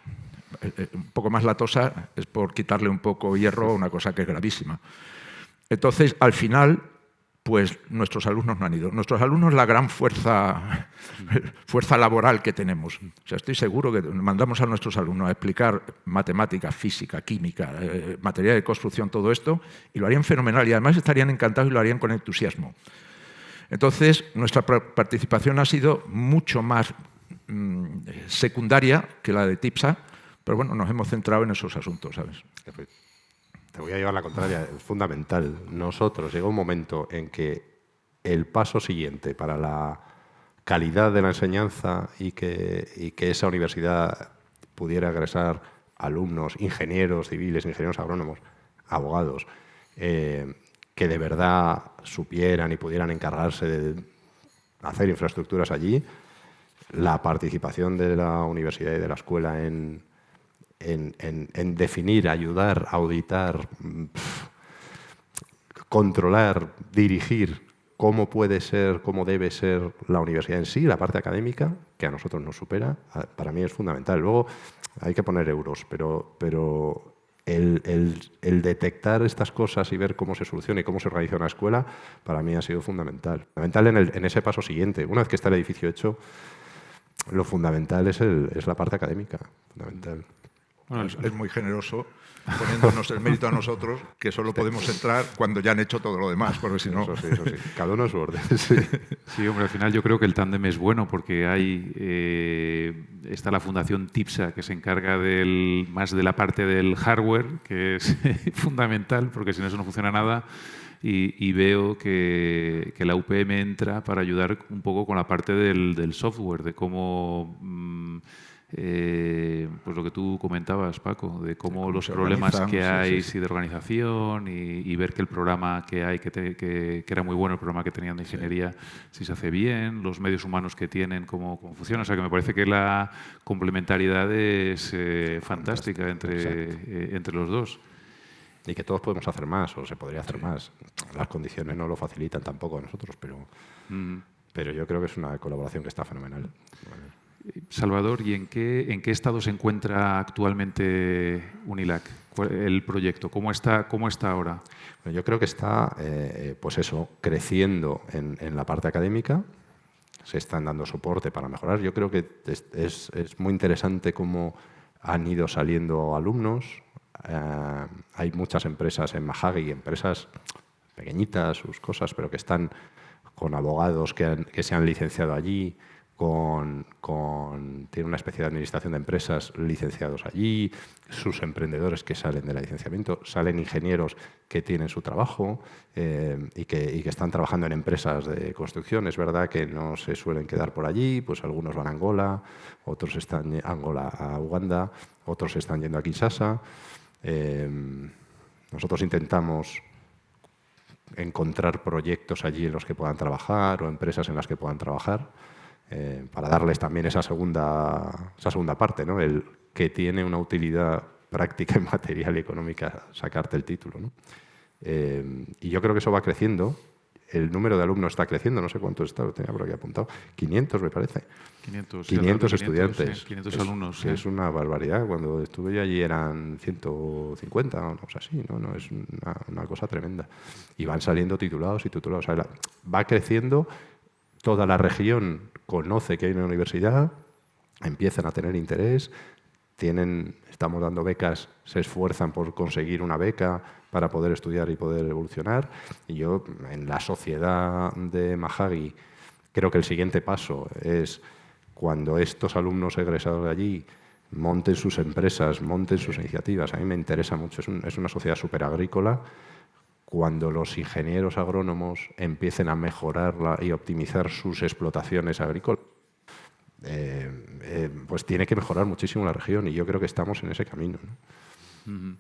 Un poco más latosa es por quitarle un poco hierro a una cosa que es gravísima. Entonces, al final, pues nuestros alumnos no han ido. Nuestros alumnos, la gran fuerza laboral que tenemos. O sea, estoy seguro que mandamos a nuestros alumnos a explicar matemática, física, química, material de construcción, todo esto, y lo harían fenomenal, y además estarían encantados y lo harían con entusiasmo. Entonces, nuestra participación ha sido mucho más secundaria que la de TIPSA, pero bueno, nos hemos centrado en esos asuntos, ¿sabes?
Te voy a llevar la contraria, es fundamental. Nosotros, llega un momento en que el paso siguiente para la calidad de la enseñanza y que esa universidad pudiera egresar alumnos, ingenieros civiles, ingenieros agrónomos, abogados, que de verdad supieran y pudieran encargarse de hacer infraestructuras allí, la participación de la universidad y de la escuela en definir, ayudar, auditar, controlar, dirigir cómo puede ser, cómo debe ser la universidad en sí, la parte académica, que a nosotros nos supera, para mí es fundamental. Luego hay que poner euros, pero el detectar estas cosas y ver cómo se soluciona y cómo se organiza una escuela, para mí ha sido fundamental. Fundamental en ese paso siguiente. Una vez que está el edificio hecho, lo fundamental es la parte académica. Fundamental.
Bueno, es muy generoso poniéndonos el mérito a nosotros, que solo podemos entrar cuando ya han hecho todo lo demás, porque si no...
Eso sí. Cada uno a su orden.
Sí, hombre, al final yo creo que el tándem es bueno porque está la Fundación TIPSA, que se encarga más de la parte del hardware, que es fundamental, porque sin eso no funciona nada, y veo que la UPM entra para ayudar un poco con la parte del software, de cómo... pues lo que tú comentabas, Paco, de cómo los problemas que hay de organización y ver que el programa que hay, que era muy bueno el programa que tenían de ingeniería, si se hace bien, los medios humanos que tienen, cómo funciona. O sea, que me parece que la complementariedad es fantástica entre los dos.
Y que todos podemos hacer más, o se podría hacer más. Las condiciones no lo facilitan tampoco a nosotros, pero yo creo que es una colaboración que está fenomenal.
Salvador, ¿y en qué estado se encuentra actualmente UNILAC, el proyecto? ¿Cómo está ahora?
Bueno, yo creo que está, pues eso, creciendo en la parte académica. Se están dando soporte para mejorar. Yo creo que es muy interesante cómo han ido saliendo alumnos. Hay muchas empresas en Mahagui, empresas pequeñitas, sus cosas, pero que están con abogados que se han licenciado allí, tiene una especie de administración de empresas licenciados allí, sus emprendedores que salen del licenciamiento, salen ingenieros que tienen su trabajo y que están trabajando en empresas de construcción. Es verdad que no se suelen quedar por allí, pues algunos van a Angola, otros están a Uganda, otros están yendo a Kinshasa. Nosotros intentamos encontrar proyectos allí en los que puedan trabajar o empresas en las que puedan trabajar. Para darles también esa segunda parte, ¿no? El que tiene una utilidad práctica y material y económica sacarte el título, ¿no? Y yo creo que eso va creciendo. El número de alumnos está creciendo, no sé cuántos está, lo tenía por aquí apuntado, 500 me parece. 500 estudiantes.
Sí, 500 alumnos.
Es una barbaridad. Cuando estuve yo allí eran 150 o una cosa así, ¿no? Es una cosa tremenda. Y van saliendo titulados y titulados. O sea, va creciendo, toda la región conoce que hay una universidad, empiezan a tener interés, estamos dando becas, se esfuerzan por conseguir una beca para poder estudiar y poder evolucionar. Y yo, en la sociedad de Mahagui, creo que el siguiente paso es cuando estos alumnos egresados de allí monten sus empresas, monten sus iniciativas. A mí me interesa mucho. Es una sociedad súper agrícola. Cuando los ingenieros agrónomos empiecen a mejorar y optimizar sus explotaciones agrícolas, pues tiene que mejorar muchísimo la región y yo creo que estamos en ese camino, ¿no?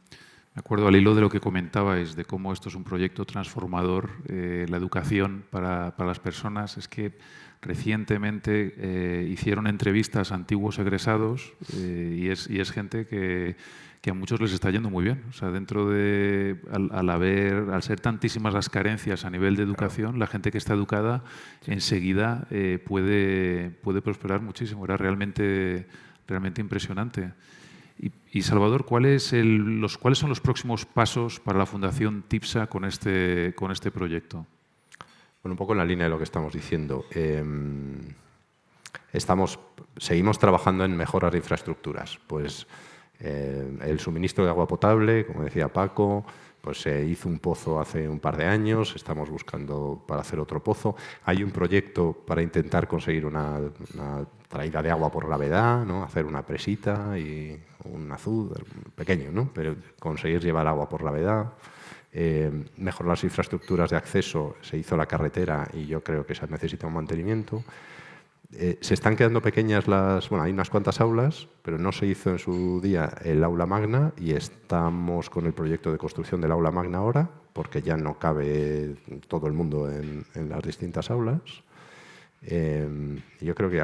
Me acuerdo al hilo de lo que comentabais, de cómo esto es un proyecto transformador, la educación para las personas. Es que recientemente hicieron entrevistas a antiguos egresados y es gente que a muchos les está yendo muy bien. O sea, al ser tantísimas las carencias a nivel de educación, la gente que está educada enseguida puede prosperar muchísimo. Era realmente impresionante. Y Salvador, ¿cuáles son los próximos pasos para la Fundación TIPSA con este proyecto?
Bueno, un poco en la línea de lo que estamos diciendo. Seguimos trabajando en mejoras de infraestructuras. Pues el suministro de agua potable, como decía Paco, pues se hizo un pozo hace un par de años, estamos buscando para hacer otro pozo. Hay un proyecto para intentar conseguir una traída de agua por gravedad, ¿no? Hacer una presita y un azud pequeño, ¿no? Pero conseguir llevar agua por gravedad. Mejorar las infraestructuras de acceso, se hizo la carretera y yo creo que esa necesita un mantenimiento. Se están quedando pequeñas hay unas cuantas aulas, pero no se hizo en su día el aula magna y estamos con el proyecto de construcción del aula magna ahora, porque ya no cabe todo el mundo en las distintas aulas. Yo creo que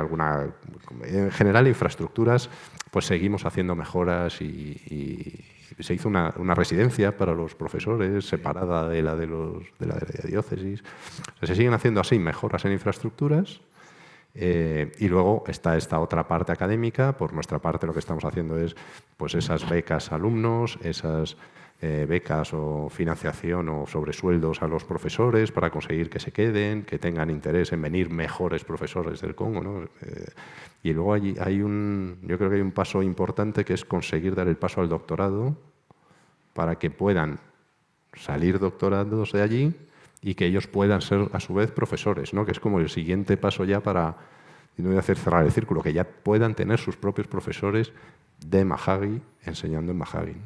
en general infraestructuras, pues seguimos haciendo mejoras y se hizo una residencia para los profesores separada de la de la diócesis. O sea, se siguen haciendo así mejoras en infraestructuras. Y luego está esta otra parte académica. Por nuestra parte lo que estamos haciendo es pues esas becas a alumnos, esas becas o financiación o sobresueldos a los profesores para conseguir que se queden, que tengan interés en venir mejores profesores del Congo, ¿no? Y luego yo creo que hay un paso importante que es conseguir dar el paso al doctorado para que puedan salir doctorados de allí y que ellos puedan ser a su vez profesores, ¿no? Que es como el siguiente paso ya y no voy a hacer cerrar el círculo, que ya puedan tener sus propios profesores de Mahagui enseñando en Mahagui.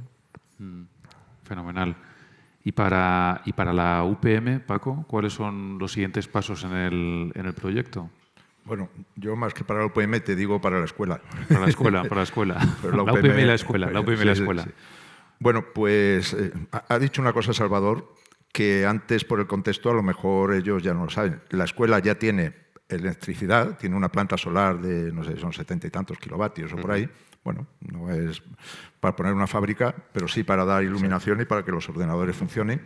Fenomenal. Y para la UPM, Paco, ¿cuáles son los siguientes pasos en el proyecto?
Bueno, yo más que para la UPM te digo para la escuela.
Para la escuela.
Pero
la UPM y la escuela. La UPM y la escuela.
Sí. Bueno, pues ha dicho una cosa Salvador, que antes por el contexto a lo mejor ellos ya no lo saben. La escuela ya tiene electricidad, tiene una planta solar de, no sé, son 70 y tantos kilovatios o por ahí. Bueno, no es para poner una fábrica, pero sí para dar iluminación y para que los ordenadores funcionen.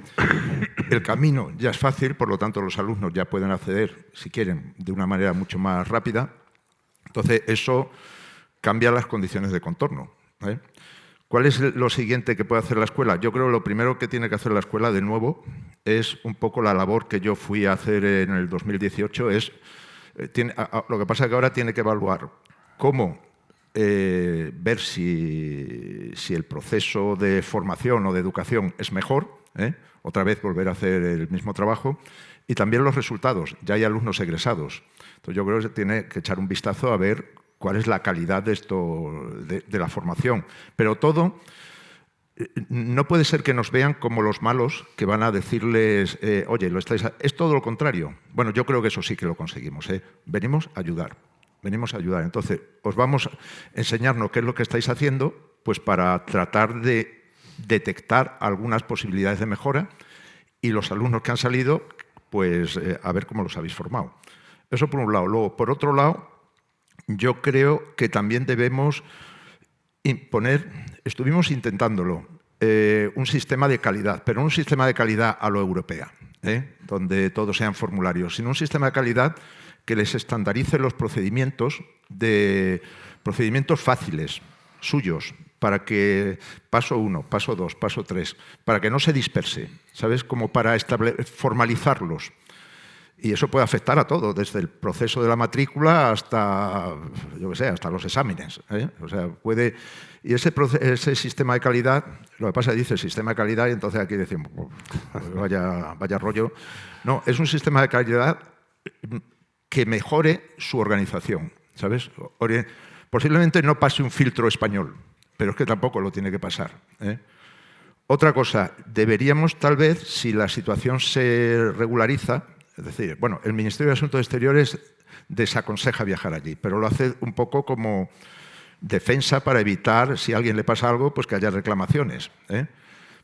El camino ya es fácil, por lo tanto los alumnos ya pueden acceder, si quieren, de una manera mucho más rápida. Entonces eso cambia las condiciones de contorno, ¿eh? ¿Cuál es lo siguiente que puede hacer la escuela? Yo creo que lo primero que tiene que hacer la escuela, de nuevo, es un poco la labor que yo fui a hacer en el 2018. Lo que pasa es que ahora tiene que evaluar cómo ver si el proceso de formación o de educación es mejor, otra vez volver a hacer el mismo trabajo, y también los resultados. Ya hay alumnos egresados. Entonces yo creo que tiene que echar un vistazo a ver cuál es la calidad de la formación. Pero todo, no puede ser que nos vean como los malos que van a decirles, oye, es todo lo contrario. Bueno, yo creo que eso sí que lo conseguimos. Venimos a ayudar. Entonces, os vamos a enseñarnos qué es lo que estáis haciendo, pues para tratar de detectar algunas posibilidades de mejora y los alumnos que han salido, pues a ver cómo los habéis formado. Eso por un lado. Luego, por otro lado, yo creo que también debemos estuvimos intentándolo, un sistema de calidad, pero no un sistema de calidad a lo europea, donde todos sean formularios, sino un sistema de calidad que les estandarice los procedimientos fáciles, suyos, para que paso 1, paso 2, paso 3, para que no se disperse, ¿sabes? Como para formalizarlos. Y eso puede afectar a todo, desde el proceso de la matrícula hasta, yo qué sé, hasta los exámenes. O sea, puede... Y ese sistema de calidad, lo que pasa es que dice sistema de calidad y entonces aquí decimos, vaya rollo. No, es un sistema de calidad que mejore su organización, ¿sabes? Posiblemente no pase un filtro español, pero es que tampoco lo tiene que pasar. Otra cosa, deberíamos tal vez, si la situación se regulariza, es decir, bueno, el Ministerio de Asuntos Exteriores desaconseja viajar allí, pero lo hace un poco como defensa para evitar, si a alguien le pasa algo, pues que haya reclamaciones.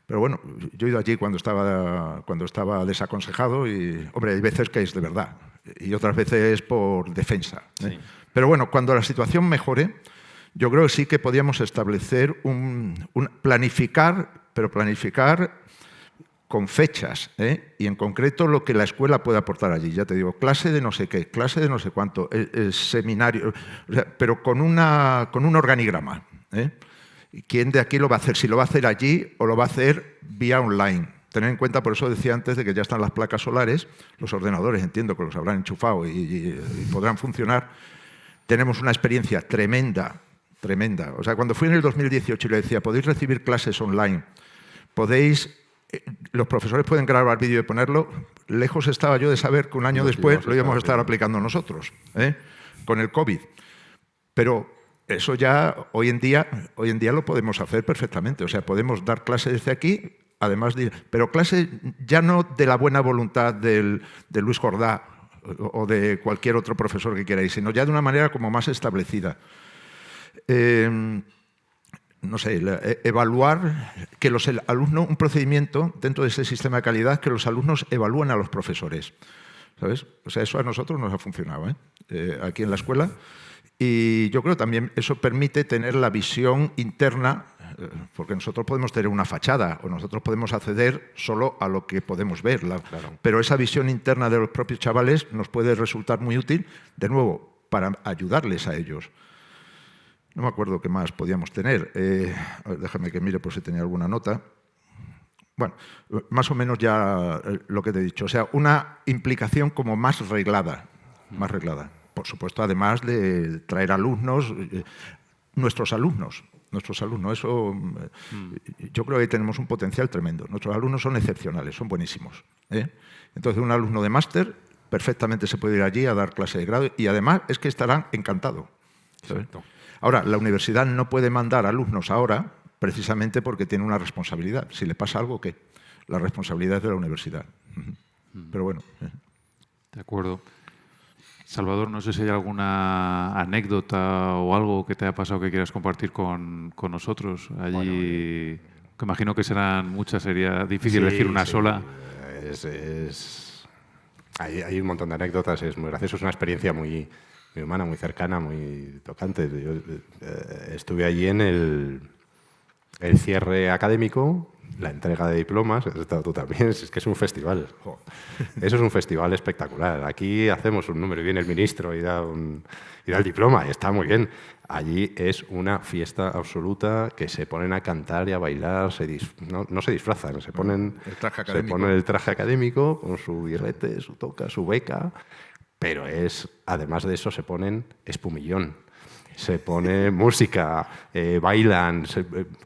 Pero bueno, yo he ido allí cuando estaba desaconsejado y, hombre, hay veces que es de verdad y otras veces por defensa. Sí. Pero bueno, cuando la situación mejore, yo creo que sí que podríamos establecer planificar con fechas, y en concreto lo que la escuela puede aportar allí. Ya te digo, clase de no sé qué, clase de no sé cuánto, seminario, o sea, pero con un organigrama. ¿Quién de aquí lo va a hacer? Si lo va a hacer allí o lo va a hacer vía online. Tener en cuenta, por eso decía antes, de que ya están las placas solares, los ordenadores, entiendo que los habrán enchufado y podrán funcionar. Tenemos una experiencia tremenda. O sea, cuando fui en el 2018 y le decía, podéis recibir clases online, los profesores pueden grabar vídeo y ponerlo, lejos estaba yo de saber que un año después lo íbamos a estar aplicando nosotros, con el COVID. Pero eso ya hoy en día lo podemos hacer perfectamente. O sea, podemos dar clases desde aquí, además pero clases ya no de la buena voluntad de Luis Jordá o de cualquier otro profesor que queráis, sino ya de una manera como más establecida. No sé, evaluar que los alumnos, un procedimiento dentro de ese sistema de calidad, que los alumnos evalúen a los profesores, ¿sabes? O sea, eso a nosotros nos ha funcionado, aquí en la escuela, y yo creo que también eso permite tener la visión interna, porque nosotros podemos tener una fachada o nosotros podemos acceder solo a lo que podemos ver, claro. Pero esa visión interna de los propios chavales nos puede resultar muy útil, de nuevo, para ayudarles a ellos. No me acuerdo qué más podíamos tener. A ver, déjame que mire por si tenía alguna nota. Bueno, más o menos ya lo que te he dicho. O sea, una implicación como más reglada. Por supuesto, además de traer alumnos, nuestros alumnos. Eso, yo creo que tenemos un potencial tremendo. Nuestros alumnos son excepcionales, son buenísimos. Entonces, un alumno de máster perfectamente se puede ir allí a dar clase de grado y además es que estarán encantados. Ahora, la universidad no puede mandar alumnos ahora precisamente porque tiene una responsabilidad. Si le pasa algo, ¿qué? La responsabilidad es de la universidad. Pero bueno.
De acuerdo. Salvador, no sé si hay alguna anécdota o algo que te haya pasado que quieras compartir con nosotros. Allí, que imagino que serán muchas, sería difícil elegir una sola.
Hay un montón de anécdotas, es muy gracioso, es una experiencia muy humana, muy cercana, muy tocante. Yo estuve allí en el cierre académico, la entrega de diplomas, has estado tú también, es que es un festival. Eso es un festival espectacular. Aquí hacemos un número y viene el ministro y da el diploma y está muy bien. Allí es una fiesta absoluta que se ponen a cantar y a bailar, no se disfrazan, se ponen el traje académico con su birrete, su toca, su beca. Pero además de eso, se ponen espumillón, se pone música, bailan.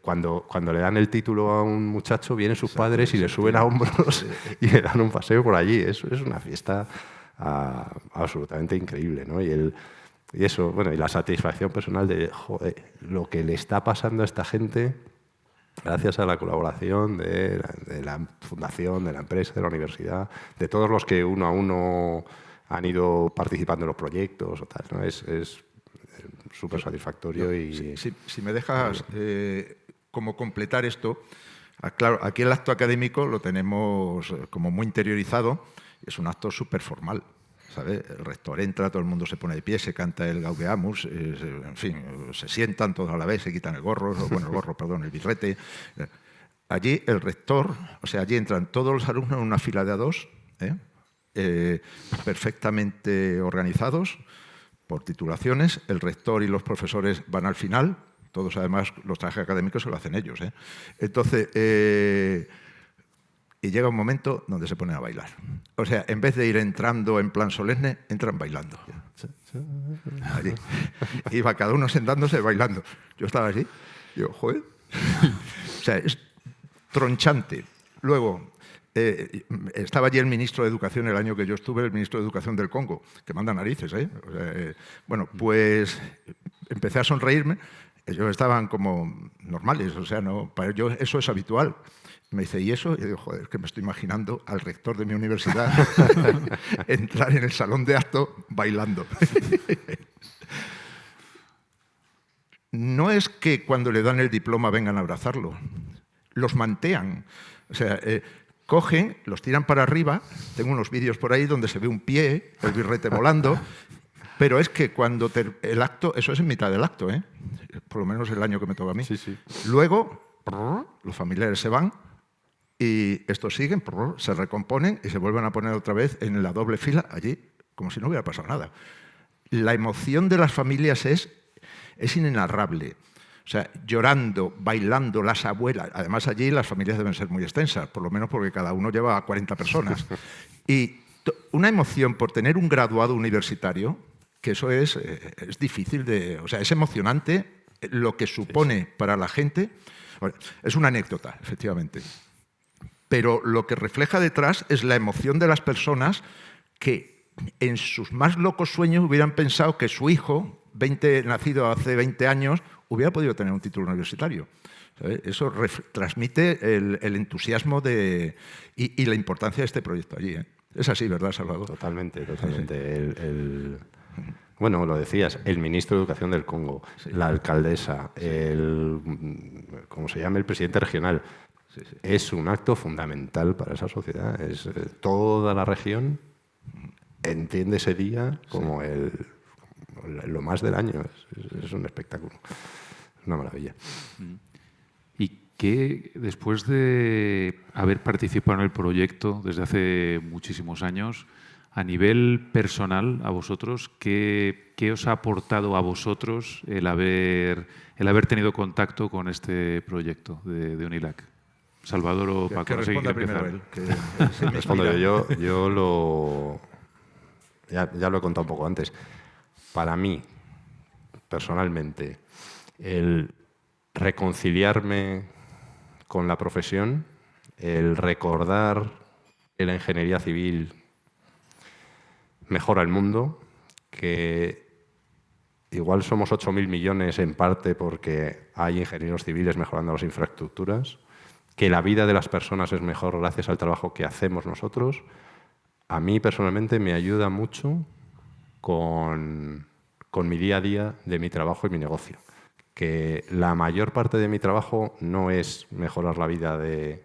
Cuando le dan el título a un muchacho, vienen sus padres y le suben a hombros y le dan un paseo por allí. Es una fiesta absolutamente increíble, ¿no? Y eso, bueno, y la satisfacción personal de, joder, lo que le está pasando a esta gente, gracias a la colaboración de la fundación, de la empresa, de la universidad, de todos los que uno a uno han ido participando en los proyectos o tal, ¿no? Es súper satisfactorio. Y
si me dejas como completar esto, claro, aquí el acto académico lo tenemos como muy interiorizado, es un acto súper formal, ¿sabe? El rector entra, todo el mundo se pone de pie, se canta el Gaudeamus, en fin, se sientan todos a la vez, se quitan el gorro, el birrete. Allí el rector, o sea, allí entran todos los alumnos en una fila de a dos, perfectamente organizados por titulaciones. El rector y los profesores van al final, todos además los trajes académicos se lo hacen ellos. Entonces, y llega un momento donde se ponen a bailar. O sea, en vez de ir entrando en plan solemne, entran bailando. Allí. Iba cada uno sentándose bailando. Yo estaba allí, digo, joder. O sea, es tronchante. Luego, estaba allí el ministro de Educación el año que yo estuve, el ministro de Educación del Congo, que manda narices, ¿eh? O sea, bueno, pues empecé a sonreírme. Ellos estaban como normales, o sea, no, para ellos eso es habitual. Me dice, ¿y eso? Y yo digo, joder, que me estoy imaginando al rector de mi universidad entrar en el salón de acto bailando. No es que cuando le dan el diploma vengan a abrazarlo, los mantean. O sea, cogen, los tiran para arriba, tengo unos vídeos por ahí donde se ve un pie, el birrete volando, pero es que cuando el acto, eso es en mitad del acto, por lo menos el año que me toca a mí.
Sí, sí.
Luego, los familiares se van y estos siguen, se recomponen y se vuelven a poner otra vez en la doble fila allí, como si no hubiera pasado nada. La emoción de las familias es inenarrable. O sea, llorando, bailando, las abuelas. Además, allí las familias deben ser muy extensas, por lo menos porque cada uno lleva a 40 personas. Y una emoción por tener un graduado universitario, que eso es difícil de... O sea, es emocionante lo que supone para la gente. Bueno, es una anécdota, efectivamente. Pero lo que refleja detrás es la emoción de las personas que en sus más locos sueños hubieran pensado que su hijo, nacido hace 20 años, hubiera podido tener un título universitario. ¿Sabes? Eso transmite el entusiasmo y la importancia de este proyecto allí. Es así, ¿verdad, Salvador?
Totalmente, totalmente. Sí. Bueno, lo decías, el ministro de Educación del Congo, sí, la alcaldesa, ¿cómo se llama? El presidente regional. Sí, sí. Es un acto fundamental para esa sociedad. Toda la región entiende ese día como lo más del año. Es un espectáculo. Es una maravilla.
Y que después de haber participado en el proyecto desde hace muchísimos años, a nivel personal, a vosotros, ¿qué os ha aportado a vosotros el haber tenido contacto con este proyecto de UNILAC? Salvador o Paco.
Que responda primero él.
Respondo yo. Ya lo he contado un poco antes. Para mí, personalmente, el reconciliarme con la profesión, el recordar que la ingeniería civil mejora el mundo, que igual somos 8.000 millones en parte porque hay ingenieros civiles mejorando las infraestructuras, que la vida de las personas es mejor gracias al trabajo que hacemos nosotros, a mí personalmente me ayuda mucho con mi día a día de mi trabajo y mi negocio. Que la mayor parte de mi trabajo no es mejorar la vida de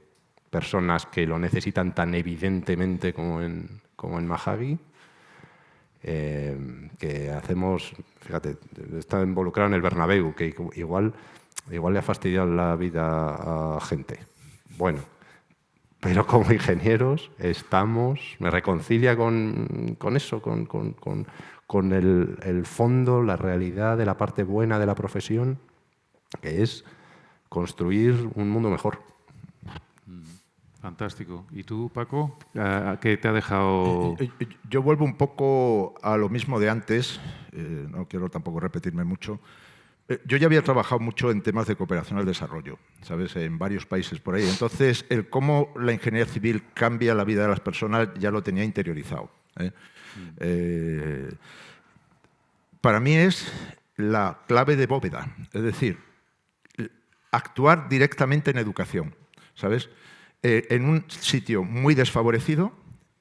personas que lo necesitan tan evidentemente como en Mahagui, que hacemos, fíjate, está involucrado en el Bernabéu, que igual le ha fastidiado la vida a gente. Bueno, pero como ingenieros me reconcilia con eso, con el fondo, la realidad de la parte buena de la profesión, que es construir un mundo mejor.
Fantástico. ¿Y tú, Paco? ¿Qué te ha dejado?
Yo vuelvo un poco a lo mismo de antes, no quiero tampoco repetirme mucho. Yo ya había trabajado mucho en temas de cooperación al desarrollo, ¿sabes? En varios países por ahí. Entonces, el cómo la ingeniería civil cambia la vida de las personas ya lo tenía interiorizado. Para mí es la clave de bóveda, es decir, actuar directamente en educación, ¿sabes? En un sitio muy desfavorecido,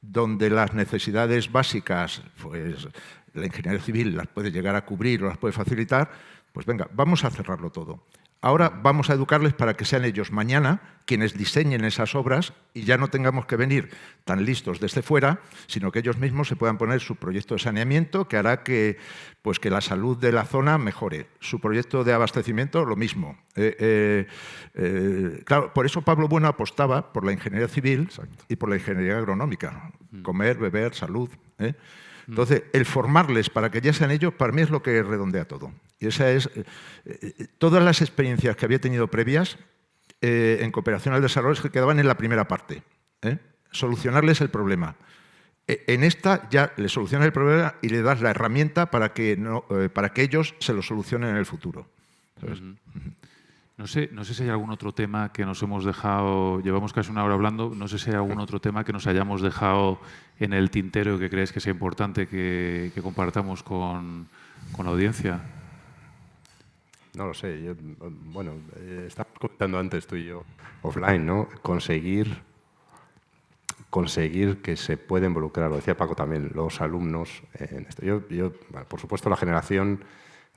donde las necesidades básicas, pues la ingeniería civil las puede llegar a cubrir o las puede facilitar, pues venga, vamos a cerrarlo todo. Ahora vamos a educarles para que sean ellos mañana quienes diseñen esas obras y ya no tengamos que venir tan listos desde fuera, sino que ellos mismos se puedan poner su proyecto de saneamiento que hará que la salud de la zona mejore. Su proyecto de abastecimiento, lo mismo. Claro, por eso Pablo Bueno apostaba por la ingeniería civil y por la ingeniería agronómica. Comer, beber, salud. Entonces, el formarles para que ya sean ellos, para mí es lo que redondea todo. Y esa es todas las experiencias que había tenido previas en cooperación al desarrollo que quedaban en la primera parte. Solucionarles el problema. En esta ya le solucionas el problema y le das la herramienta para que ellos se lo solucionen en el futuro. ¿Sabes?
No sé si hay algún otro tema que nos hemos dejado, llevamos casi una hora hablando, no sé si hay algún otro tema que nos hayamos dejado en el tintero y que crees que sea importante que compartamos con la audiencia.
No lo sé. Estábamos comentando antes tú y yo offline, ¿no? Conseguir que se pueda involucrar, lo decía Paco también, los alumnos en esto. Por supuesto, la generación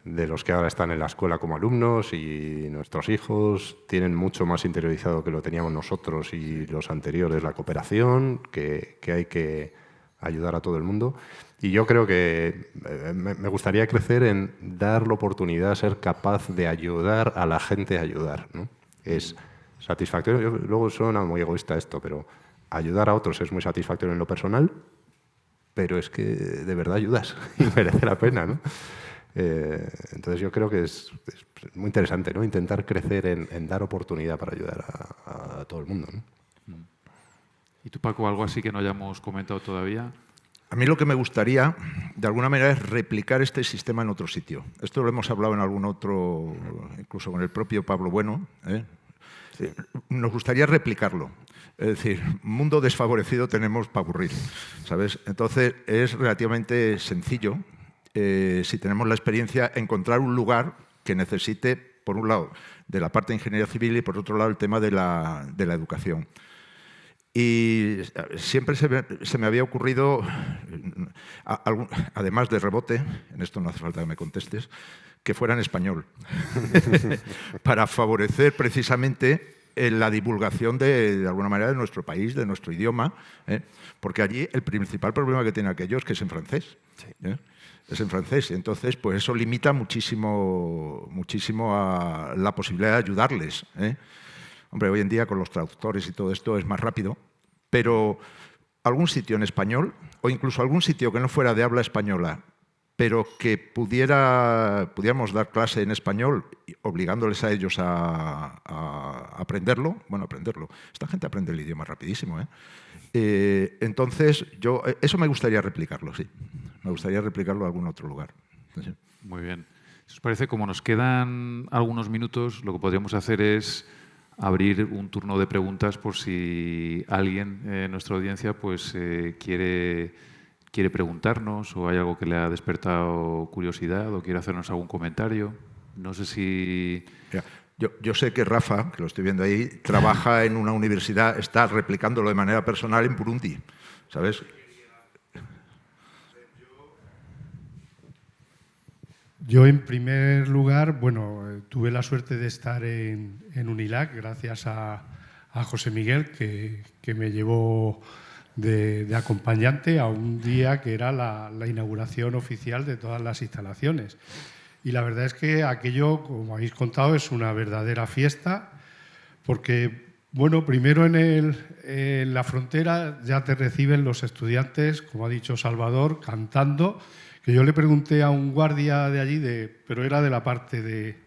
de los que ahora están en la escuela como alumnos y nuestros hijos tienen mucho más interiorizado que lo teníamos nosotros y los anteriores la cooperación, que hay que ayudar a todo el mundo. Y yo creo que me gustaría crecer en dar la oportunidad, ser capaz de ayudar a la gente a ayudar, ¿no? Es satisfactorio. Luego suena muy egoísta esto, pero ayudar a otros es muy satisfactorio en lo personal, pero es que de verdad ayudas y merece la pena, ¿no? Entonces yo creo que es muy interesante, ¿no? Intentar crecer en dar oportunidad para ayudar a todo el mundo, ¿no?
¿Y tú, Paco, algo así que no hayamos comentado todavía?
A mí lo que me gustaría, de alguna manera, es replicar este sistema en otro sitio. Esto lo hemos hablado en algún otro, incluso con el propio Pablo Bueno. Nos gustaría replicarlo. Es decir, mundo desfavorecido tenemos para aburrir, ¿sabes? Entonces, es relativamente sencillo, si tenemos la experiencia, encontrar un lugar que necesite, por un lado, de la parte de ingeniería civil y, por otro lado, el tema de la educación. Y siempre se me había ocurrido, además de rebote, en esto no hace falta que me contestes, que fuera en español, para favorecer precisamente la divulgación de alguna manera de nuestro país, de nuestro idioma, porque allí el principal problema que tienen aquellos es que es en francés. Es en francés, entonces pues eso limita muchísimo a la posibilidad de ayudarles. Hombre, hoy en día con los traductores y todo esto es más rápido, pero algún sitio en español o incluso algún sitio que no fuera de habla española, pero que pudiéramos dar clase en español obligándoles a ellos a aprenderlo. Bueno, aprenderlo. Esta gente aprende el idioma rapidísimo. Entonces, eso me gustaría replicarlo, sí. Me gustaría replicarlo a algún otro lugar. Sí.
Muy bien. Si os parece, como nos quedan algunos minutos, lo que podríamos hacer es abrir un turno de preguntas por si alguien en nuestra audiencia pues, quiere preguntarnos o hay algo que le ha despertado curiosidad o quiere hacernos algún comentario. No sé si...
Yo sé que Rafa, que lo estoy viendo ahí, trabaja en una universidad, está replicándolo de manera personal en Burundi, ¿sabes?
Yo, en primer lugar, tuve la suerte de estar en UNILAC gracias a José Miguel, que me llevó de acompañante a un día que era la inauguración oficial de todas las instalaciones. Y la verdad es que aquello, como habéis contado, es una verdadera fiesta, porque, primero en la frontera ya te reciben los estudiantes, como ha dicho Salvador, cantando, que yo le pregunté a un guardia de allí, pero era de la parte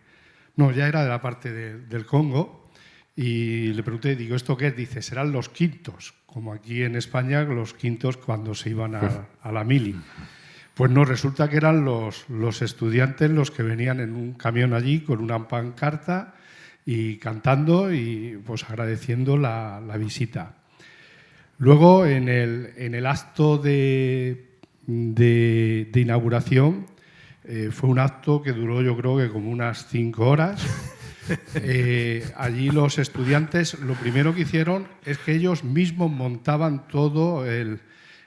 ya era de la parte del Congo, y le pregunté, digo, ¿esto qué es? Dice, serán los quintos, como aquí en España los quintos cuando se iban a la mili. Pues no, resulta que eran los estudiantes los que venían en un camión allí con una pancarta y cantando y pues agradeciendo la visita. Luego, en el acto de inauguración, fue un acto que duró, yo creo que como unas 5 horas. Allí los estudiantes lo primero que hicieron es que ellos mismos montaban todo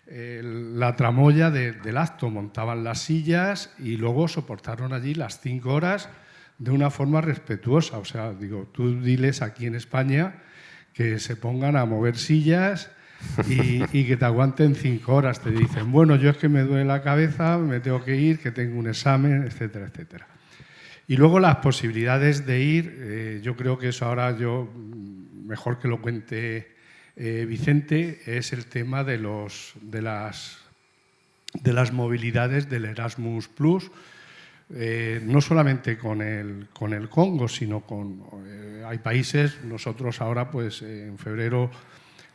la tramoya del acto, montaban las sillas y luego soportaron allí las 5 horas de una forma respetuosa. O sea, digo, tú diles aquí en España que se pongan a mover sillas y que te aguanten 5 horas. Te dicen, bueno, yo es que me duele la cabeza, me tengo que ir, que tengo un examen, etcétera, etcétera. Y luego las posibilidades de ir, yo creo que eso ahora mejor que lo cuente Vicente, es el tema de las movilidades del Erasmus+, no solamente con el Congo, sino hay países, nosotros ahora pues en febrero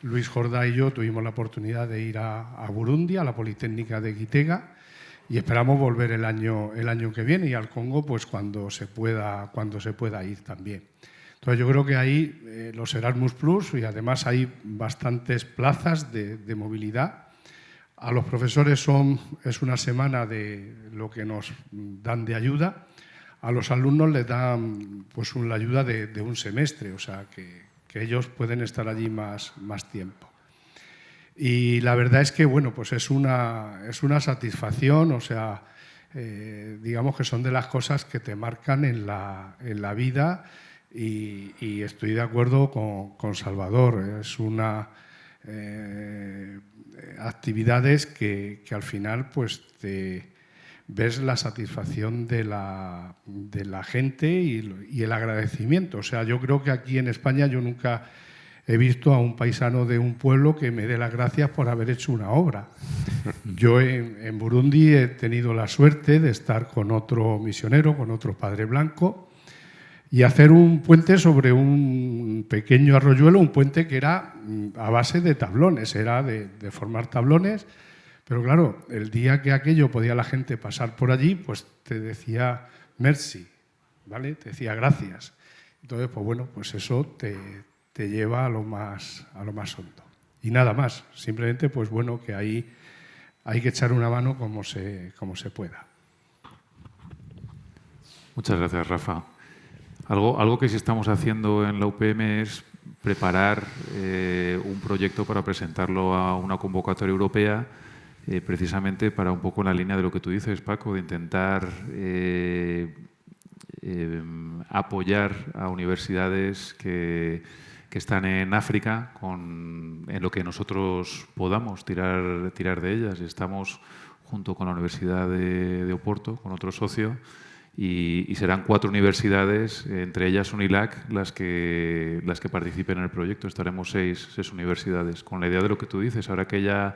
Luis Jordá y yo tuvimos la oportunidad de ir a Burundi, a la Politécnica de Gitega, y esperamos volver el año que viene, y al Congo pues cuando se pueda ir también. Entonces yo creo que ahí los Erasmus+, y además hay bastantes plazas de movilidad. A los profesores es una semana de lo que nos dan de ayuda. A los alumnos les dan pues la ayuda de un semestre, o sea que ellos pueden estar allí más tiempo. Y la verdad es que bueno, pues es una satisfacción, o sea, digamos que son de las cosas que te marcan en la vida, y estoy de acuerdo con Salvador. Es una actividades que al final pues ves la satisfacción de la gente y el agradecimiento. O sea, yo creo que aquí en España yo nunca he visto a un paisano de un pueblo que me dé las gracias por haber hecho una obra. Yo en Burundi he tenido la suerte de estar con otro misionero, con otro padre blanco, y hacer un puente sobre un pequeño arroyuelo, un puente que era a base de tablones, era de formar tablones, pero claro, el día que aquello podía la gente pasar por allí, pues te decía merci, ¿vale? Te decía gracias. Entonces, pues bueno, pues eso te lleva a lo más hondo. Y nada más, simplemente pues bueno, que ahí hay que echar una mano como se pueda.
Muchas gracias, Rafa. Algo que sí estamos haciendo en la UPM es preparar un proyecto para presentarlo a una convocatoria europea, precisamente para un poco en la línea de lo que tú dices, Paco, de intentar apoyar a universidades que están en África en lo que nosotros podamos tirar de ellas. Estamos junto con la Universidad de Oporto, con otro socio, y serán 4 universidades, entre ellas UNILAC, las que participen en el proyecto. Estaremos 6 universidades, con la idea de lo que tú dices. Ahora que ya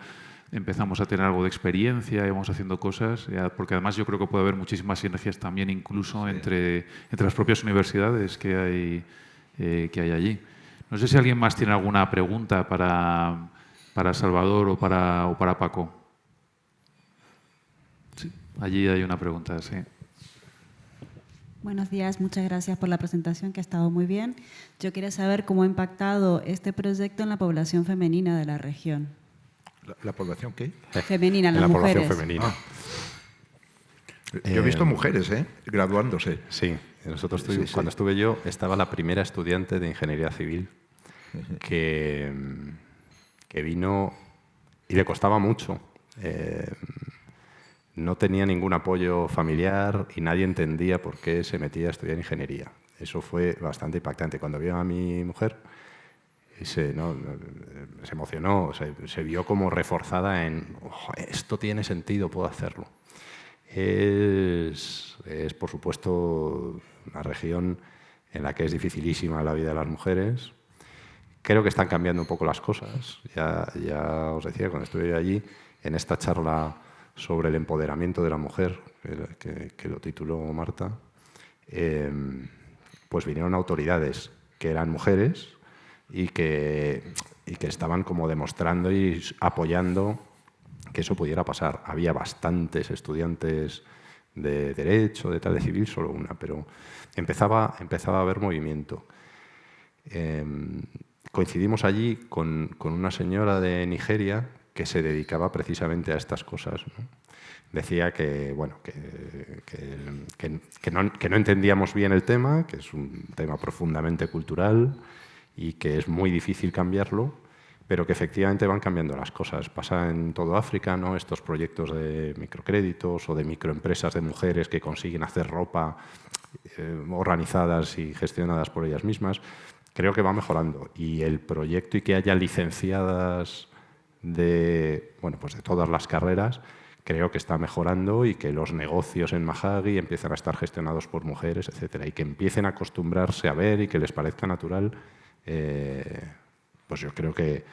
empezamos a tener algo de experiencia y vamos haciendo cosas, porque además yo creo que puede haber muchísimas sinergias también, incluso entre las propias universidades que hay allí. No sé si alguien más tiene alguna pregunta para Salvador o para Paco. Sí, allí hay una pregunta, sí.
Buenos días, muchas gracias por la presentación, que ha estado muy bien. Yo quería saber cómo ha impactado este proyecto en la población femenina de la región.
¿La población qué?
Femenina,
en
las
la
mujeres.
población femenina.
Yo he visto mujeres, graduándose.
Sí, nosotros
Sí.
Cuando estuve yo, estaba la primera estudiante de Ingeniería Civil que vino y le costaba mucho. No tenía ningún apoyo familiar y nadie entendía por qué se metía a estudiar ingeniería. Eso fue bastante impactante. Cuando vio a mi mujer, se emocionó, se vio como reforzada en esto tiene sentido, puedo hacerlo. Es, por supuesto, una región en la que es dificilísima la vida de las mujeres. Creo que están cambiando un poco las cosas. Ya os decía, cuando estuve allí, en esta charla sobre el empoderamiento de la mujer, que lo tituló Marta, pues vinieron autoridades que eran mujeres y que estaban como demostrando y apoyando que eso pudiera pasar. Había bastantes estudiantes de Derecho, de Civil, solo una, pero empezaba a haber movimiento. Coincidimos allí con una señora de Nigeria que se dedicaba precisamente a estas cosas, ¿no? Decía que no entendíamos bien el tema, que es un tema profundamente cultural y que es muy difícil cambiarlo, pero que efectivamente van cambiando las cosas. Pasa en todo África, ¿no? Estos proyectos de microcréditos o de microempresas de mujeres que consiguen hacer ropa organizadas y gestionadas por ellas mismas, creo que va mejorando. Y el proyecto y que haya licenciadas de todas las carreras, creo que está mejorando y que los negocios en Mahagui empiezan a estar gestionados por mujeres, etcétera, y que empiecen a acostumbrarse a ver y que les parezca natural, pues yo creo que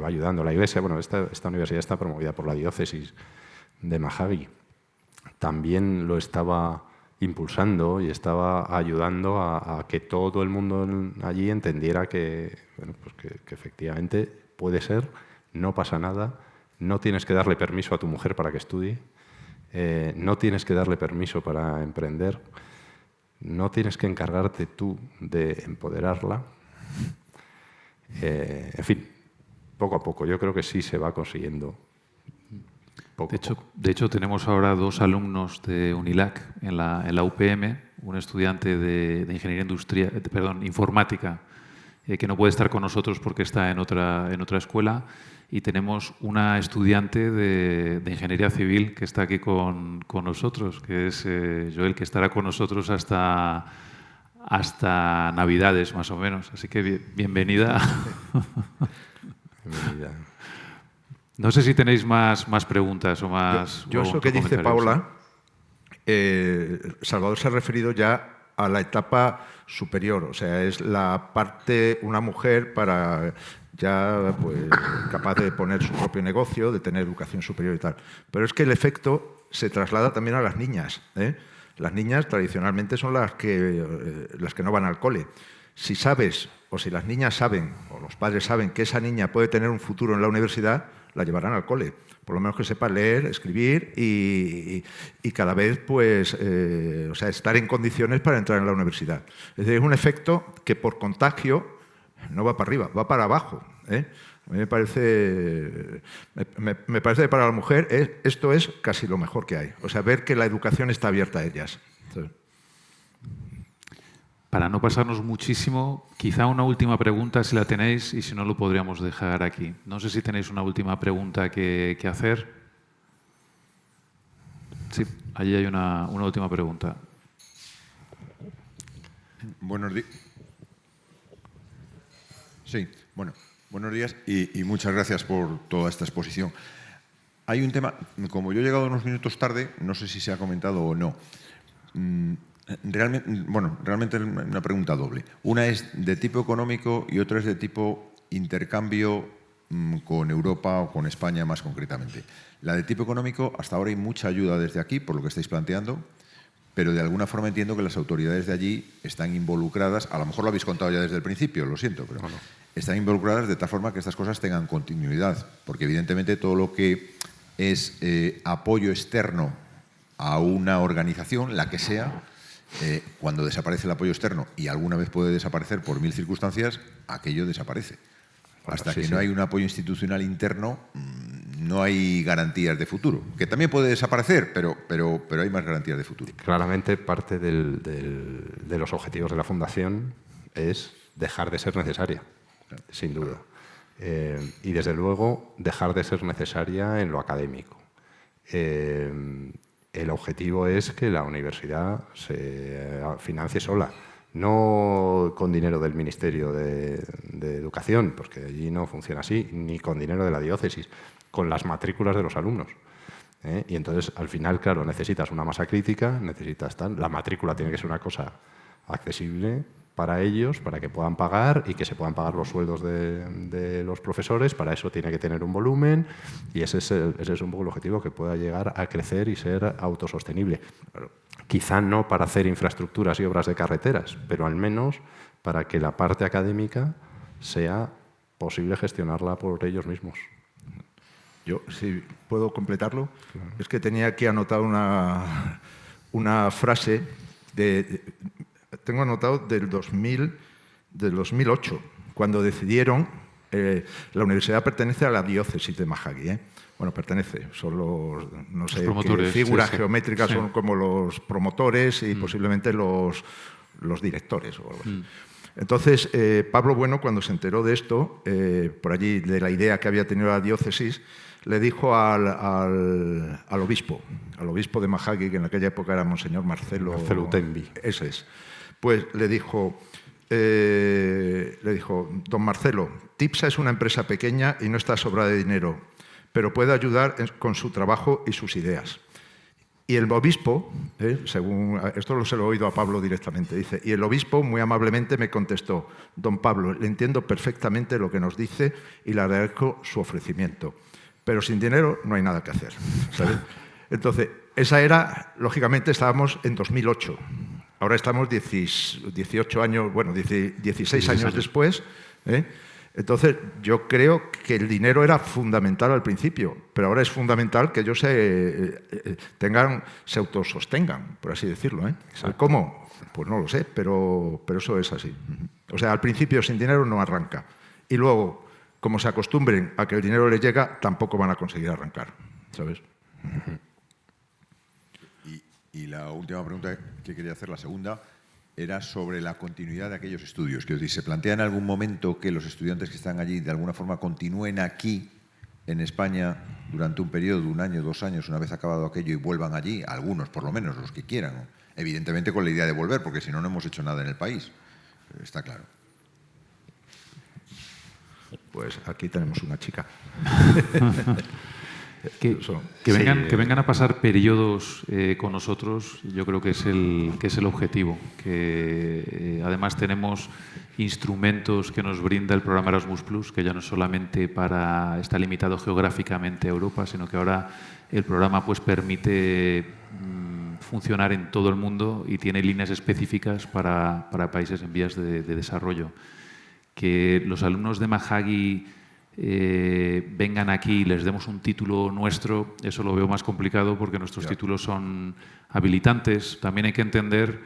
va ayudando. La Iglesia, esta universidad está promovida por la diócesis de Mahagui, también lo estaba impulsando y estaba ayudando a que todo el mundo allí entendiera que efectivamente puede ser, no pasa nada, no tienes que darle permiso a tu mujer para que estudie, no tienes que darle permiso para emprender, no tienes que encargarte tú de empoderarla. En fin, poco a poco, yo creo que sí se va consiguiendo.
De hecho, tenemos ahora 2 alumnos de UNILAC en la UPM, un estudiante de ingeniería informática, que no puede estar con nosotros porque está en otra escuela, y tenemos una estudiante de ingeniería civil que está aquí con nosotros, que es Joel, que estará con nosotros hasta Navidades, más o menos. Así que bienvenida.
Bienvenida.
No sé si tenéis más preguntas o más.
Yo eso que dice Paula, Salvador se ha referido ya a la etapa superior, o sea, es la parte, una mujer para ya capaz de poner su propio negocio, de tener educación superior y tal. Pero es que el efecto se traslada también a las niñas, ¿eh? Las niñas tradicionalmente son las que no van al cole. Si sabes, o si las niñas saben, o los padres saben que esa niña puede tener un futuro en la universidad, la llevarán al cole. Por lo menos que sepa leer, escribir y cada vez estar en condiciones para entrar en la universidad. Es decir, es un efecto que por contagio no va para arriba, va para abajo, ¿eh? A mí me parece que para la mujer esto es casi lo mejor que hay. O sea, ver que la educación está abierta a ellas. Entonces,
para no pasarnos muchísimo, quizá una última pregunta si la tenéis, y si no lo podríamos dejar aquí. No sé si tenéis una última pregunta que hacer. Sí, allí hay una última pregunta.
Buenos días. Sí, buenos días y muchas gracias por toda esta exposición. Hay un tema, como yo he llegado unos minutos tarde, no sé si se ha comentado o no. Realmente es una pregunta doble. Una es de tipo económico y otra es de tipo intercambio con Europa o con España más concretamente. La de tipo económico, hasta ahora hay mucha ayuda desde aquí, por lo que estáis planteando, pero de alguna forma entiendo que las autoridades de allí están involucradas, a lo mejor lo habéis contado ya desde el principio, lo siento, pero están involucradas de tal forma que estas cosas tengan continuidad, porque evidentemente todo lo que es apoyo externo a una organización, la que sea, cuando desaparece el apoyo externo, y alguna vez puede desaparecer por 1000 circunstancias, aquello desaparece. Hasta que no hay un apoyo institucional interno, no hay garantías de futuro. Que también puede desaparecer, pero hay más garantías de futuro.
Claramente, parte de los objetivos de la Fundación es dejar de ser necesaria, sin duda. Y, desde luego, dejar de ser necesaria en lo académico. El objetivo es que la universidad se financie sola, no con dinero del Ministerio de Educación, porque allí no funciona así, ni con dinero de la diócesis, con las matrículas de los alumnos. Y entonces, al final, claro, necesitas una masa crítica, necesitas tal. La matrícula tiene que ser una cosa accesible para ellos, para que puedan pagar y que se puedan pagar los sueldos de los profesores. Para eso tiene que tener un volumen y ese es un poco el objetivo, que pueda llegar a crecer y ser autosostenible. Quizá no para hacer infraestructuras y obras de carreteras, pero al menos para que la parte académica sea posible gestionarla por ellos mismos.
Yo, si puedo completarlo, es que tenía aquí anotado una frase tengo anotado del 2008, cuando decidieron, la universidad pertenece a la diócesis de Mahagui, Bueno, pertenece, son no sé, qué figuras geométricas son como los promotores y posiblemente los directores o algo así. Entonces, Pablo Bueno, cuando se enteró de esto, por allí, de la idea que había tenido la diócesis, le dijo al obispo de Mahagui, que en aquella época era Monseñor Marcelo
Utembi.
Ese es. Pues le dijo, don Marcelo, TIPSA es una empresa pequeña y no está sobrada de dinero, pero puede ayudar con su trabajo y sus ideas. Y el obispo, según esto se lo he oído a Pablo directamente, dice, y el obispo muy amablemente me contestó, don Pablo, le entiendo perfectamente lo que nos dice y le agradezco su ofrecimiento, pero sin dinero no hay nada que hacer, ¿sabes? Entonces, esa era, lógicamente, estábamos en 2008. Ahora estamos 18 años, bueno, 16 años después. Entonces, yo creo que el dinero era fundamental al principio, pero ahora es fundamental que ellos se autosostengan, por así decirlo. ¿Cómo? Pues no lo sé, pero eso es así. O sea, al principio sin dinero no arranca. Y luego, como se acostumbren a que el dinero les llega, tampoco van a conseguir arrancar, ¿sabes?
Y la última pregunta que quería hacer, la segunda, era sobre la continuidad de aquellos estudios. Que ¿se plantea en algún momento que los estudiantes que están allí de alguna forma continúen aquí en España durante un periodo de 1 año, 2 años, una vez acabado aquello, y vuelvan allí? Algunos, por lo menos, los que quieran, ¿no? Evidentemente con la idea de volver, porque si no, no hemos hecho nada en el país. Está claro.
Pues aquí tenemos una chica.
Que vengan a pasar periodos con nosotros, yo creo que es el objetivo. Que además tenemos instrumentos que nos brinda el programa Erasmus+, que ya no solamente está limitado geográficamente a Europa, sino que ahora el programa pues permite funcionar en todo el mundo y tiene líneas específicas para países en vías de desarrollo. Que los alumnos de Mahagui vengan aquí y les demos un título nuestro, eso lo veo más complicado porque nuestros títulos son habilitantes. También hay que entender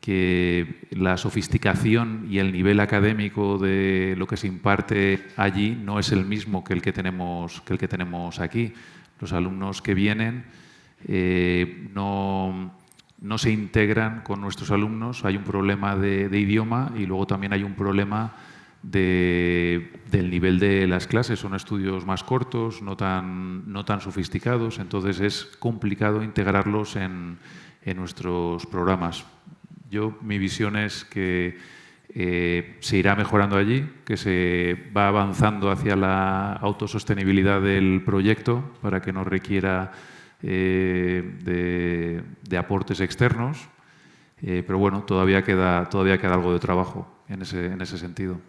que la sofisticación y el nivel académico de lo que se imparte allí no es el mismo que el que tenemos aquí. Los alumnos que vienen no se integran con nuestros alumnos, hay un problema de idioma y luego también hay un problema del nivel de las clases. Son estudios más cortos, no tan sofisticados, entonces es complicado integrarlos en nuestros programas. Mi visión es que se irá mejorando allí, que se va avanzando hacia la autosostenibilidad del proyecto para que no requiera de aportes externos, pero bueno, todavía queda algo de trabajo en ese sentido.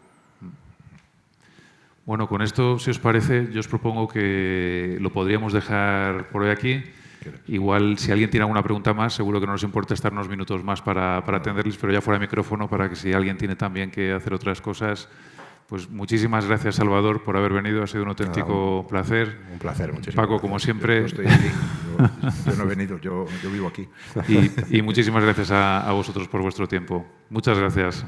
Bueno, con esto, si os parece, yo os propongo que lo podríamos dejar por hoy aquí. Igual, si alguien tiene alguna pregunta más, seguro que no nos importa estar unos minutos más para atenderles, pero ya fuera de micrófono, para que si alguien tiene también que hacer otras cosas. Pues muchísimas gracias, Salvador, por haber venido. Ha sido un auténtico placer.
Un placer, muchísimas
Paco,
gracias.
como siempre.
Yo estoy aquí. Yo no he venido, yo vivo aquí.
Y muchísimas gracias a vosotros por vuestro tiempo. Muchas gracias.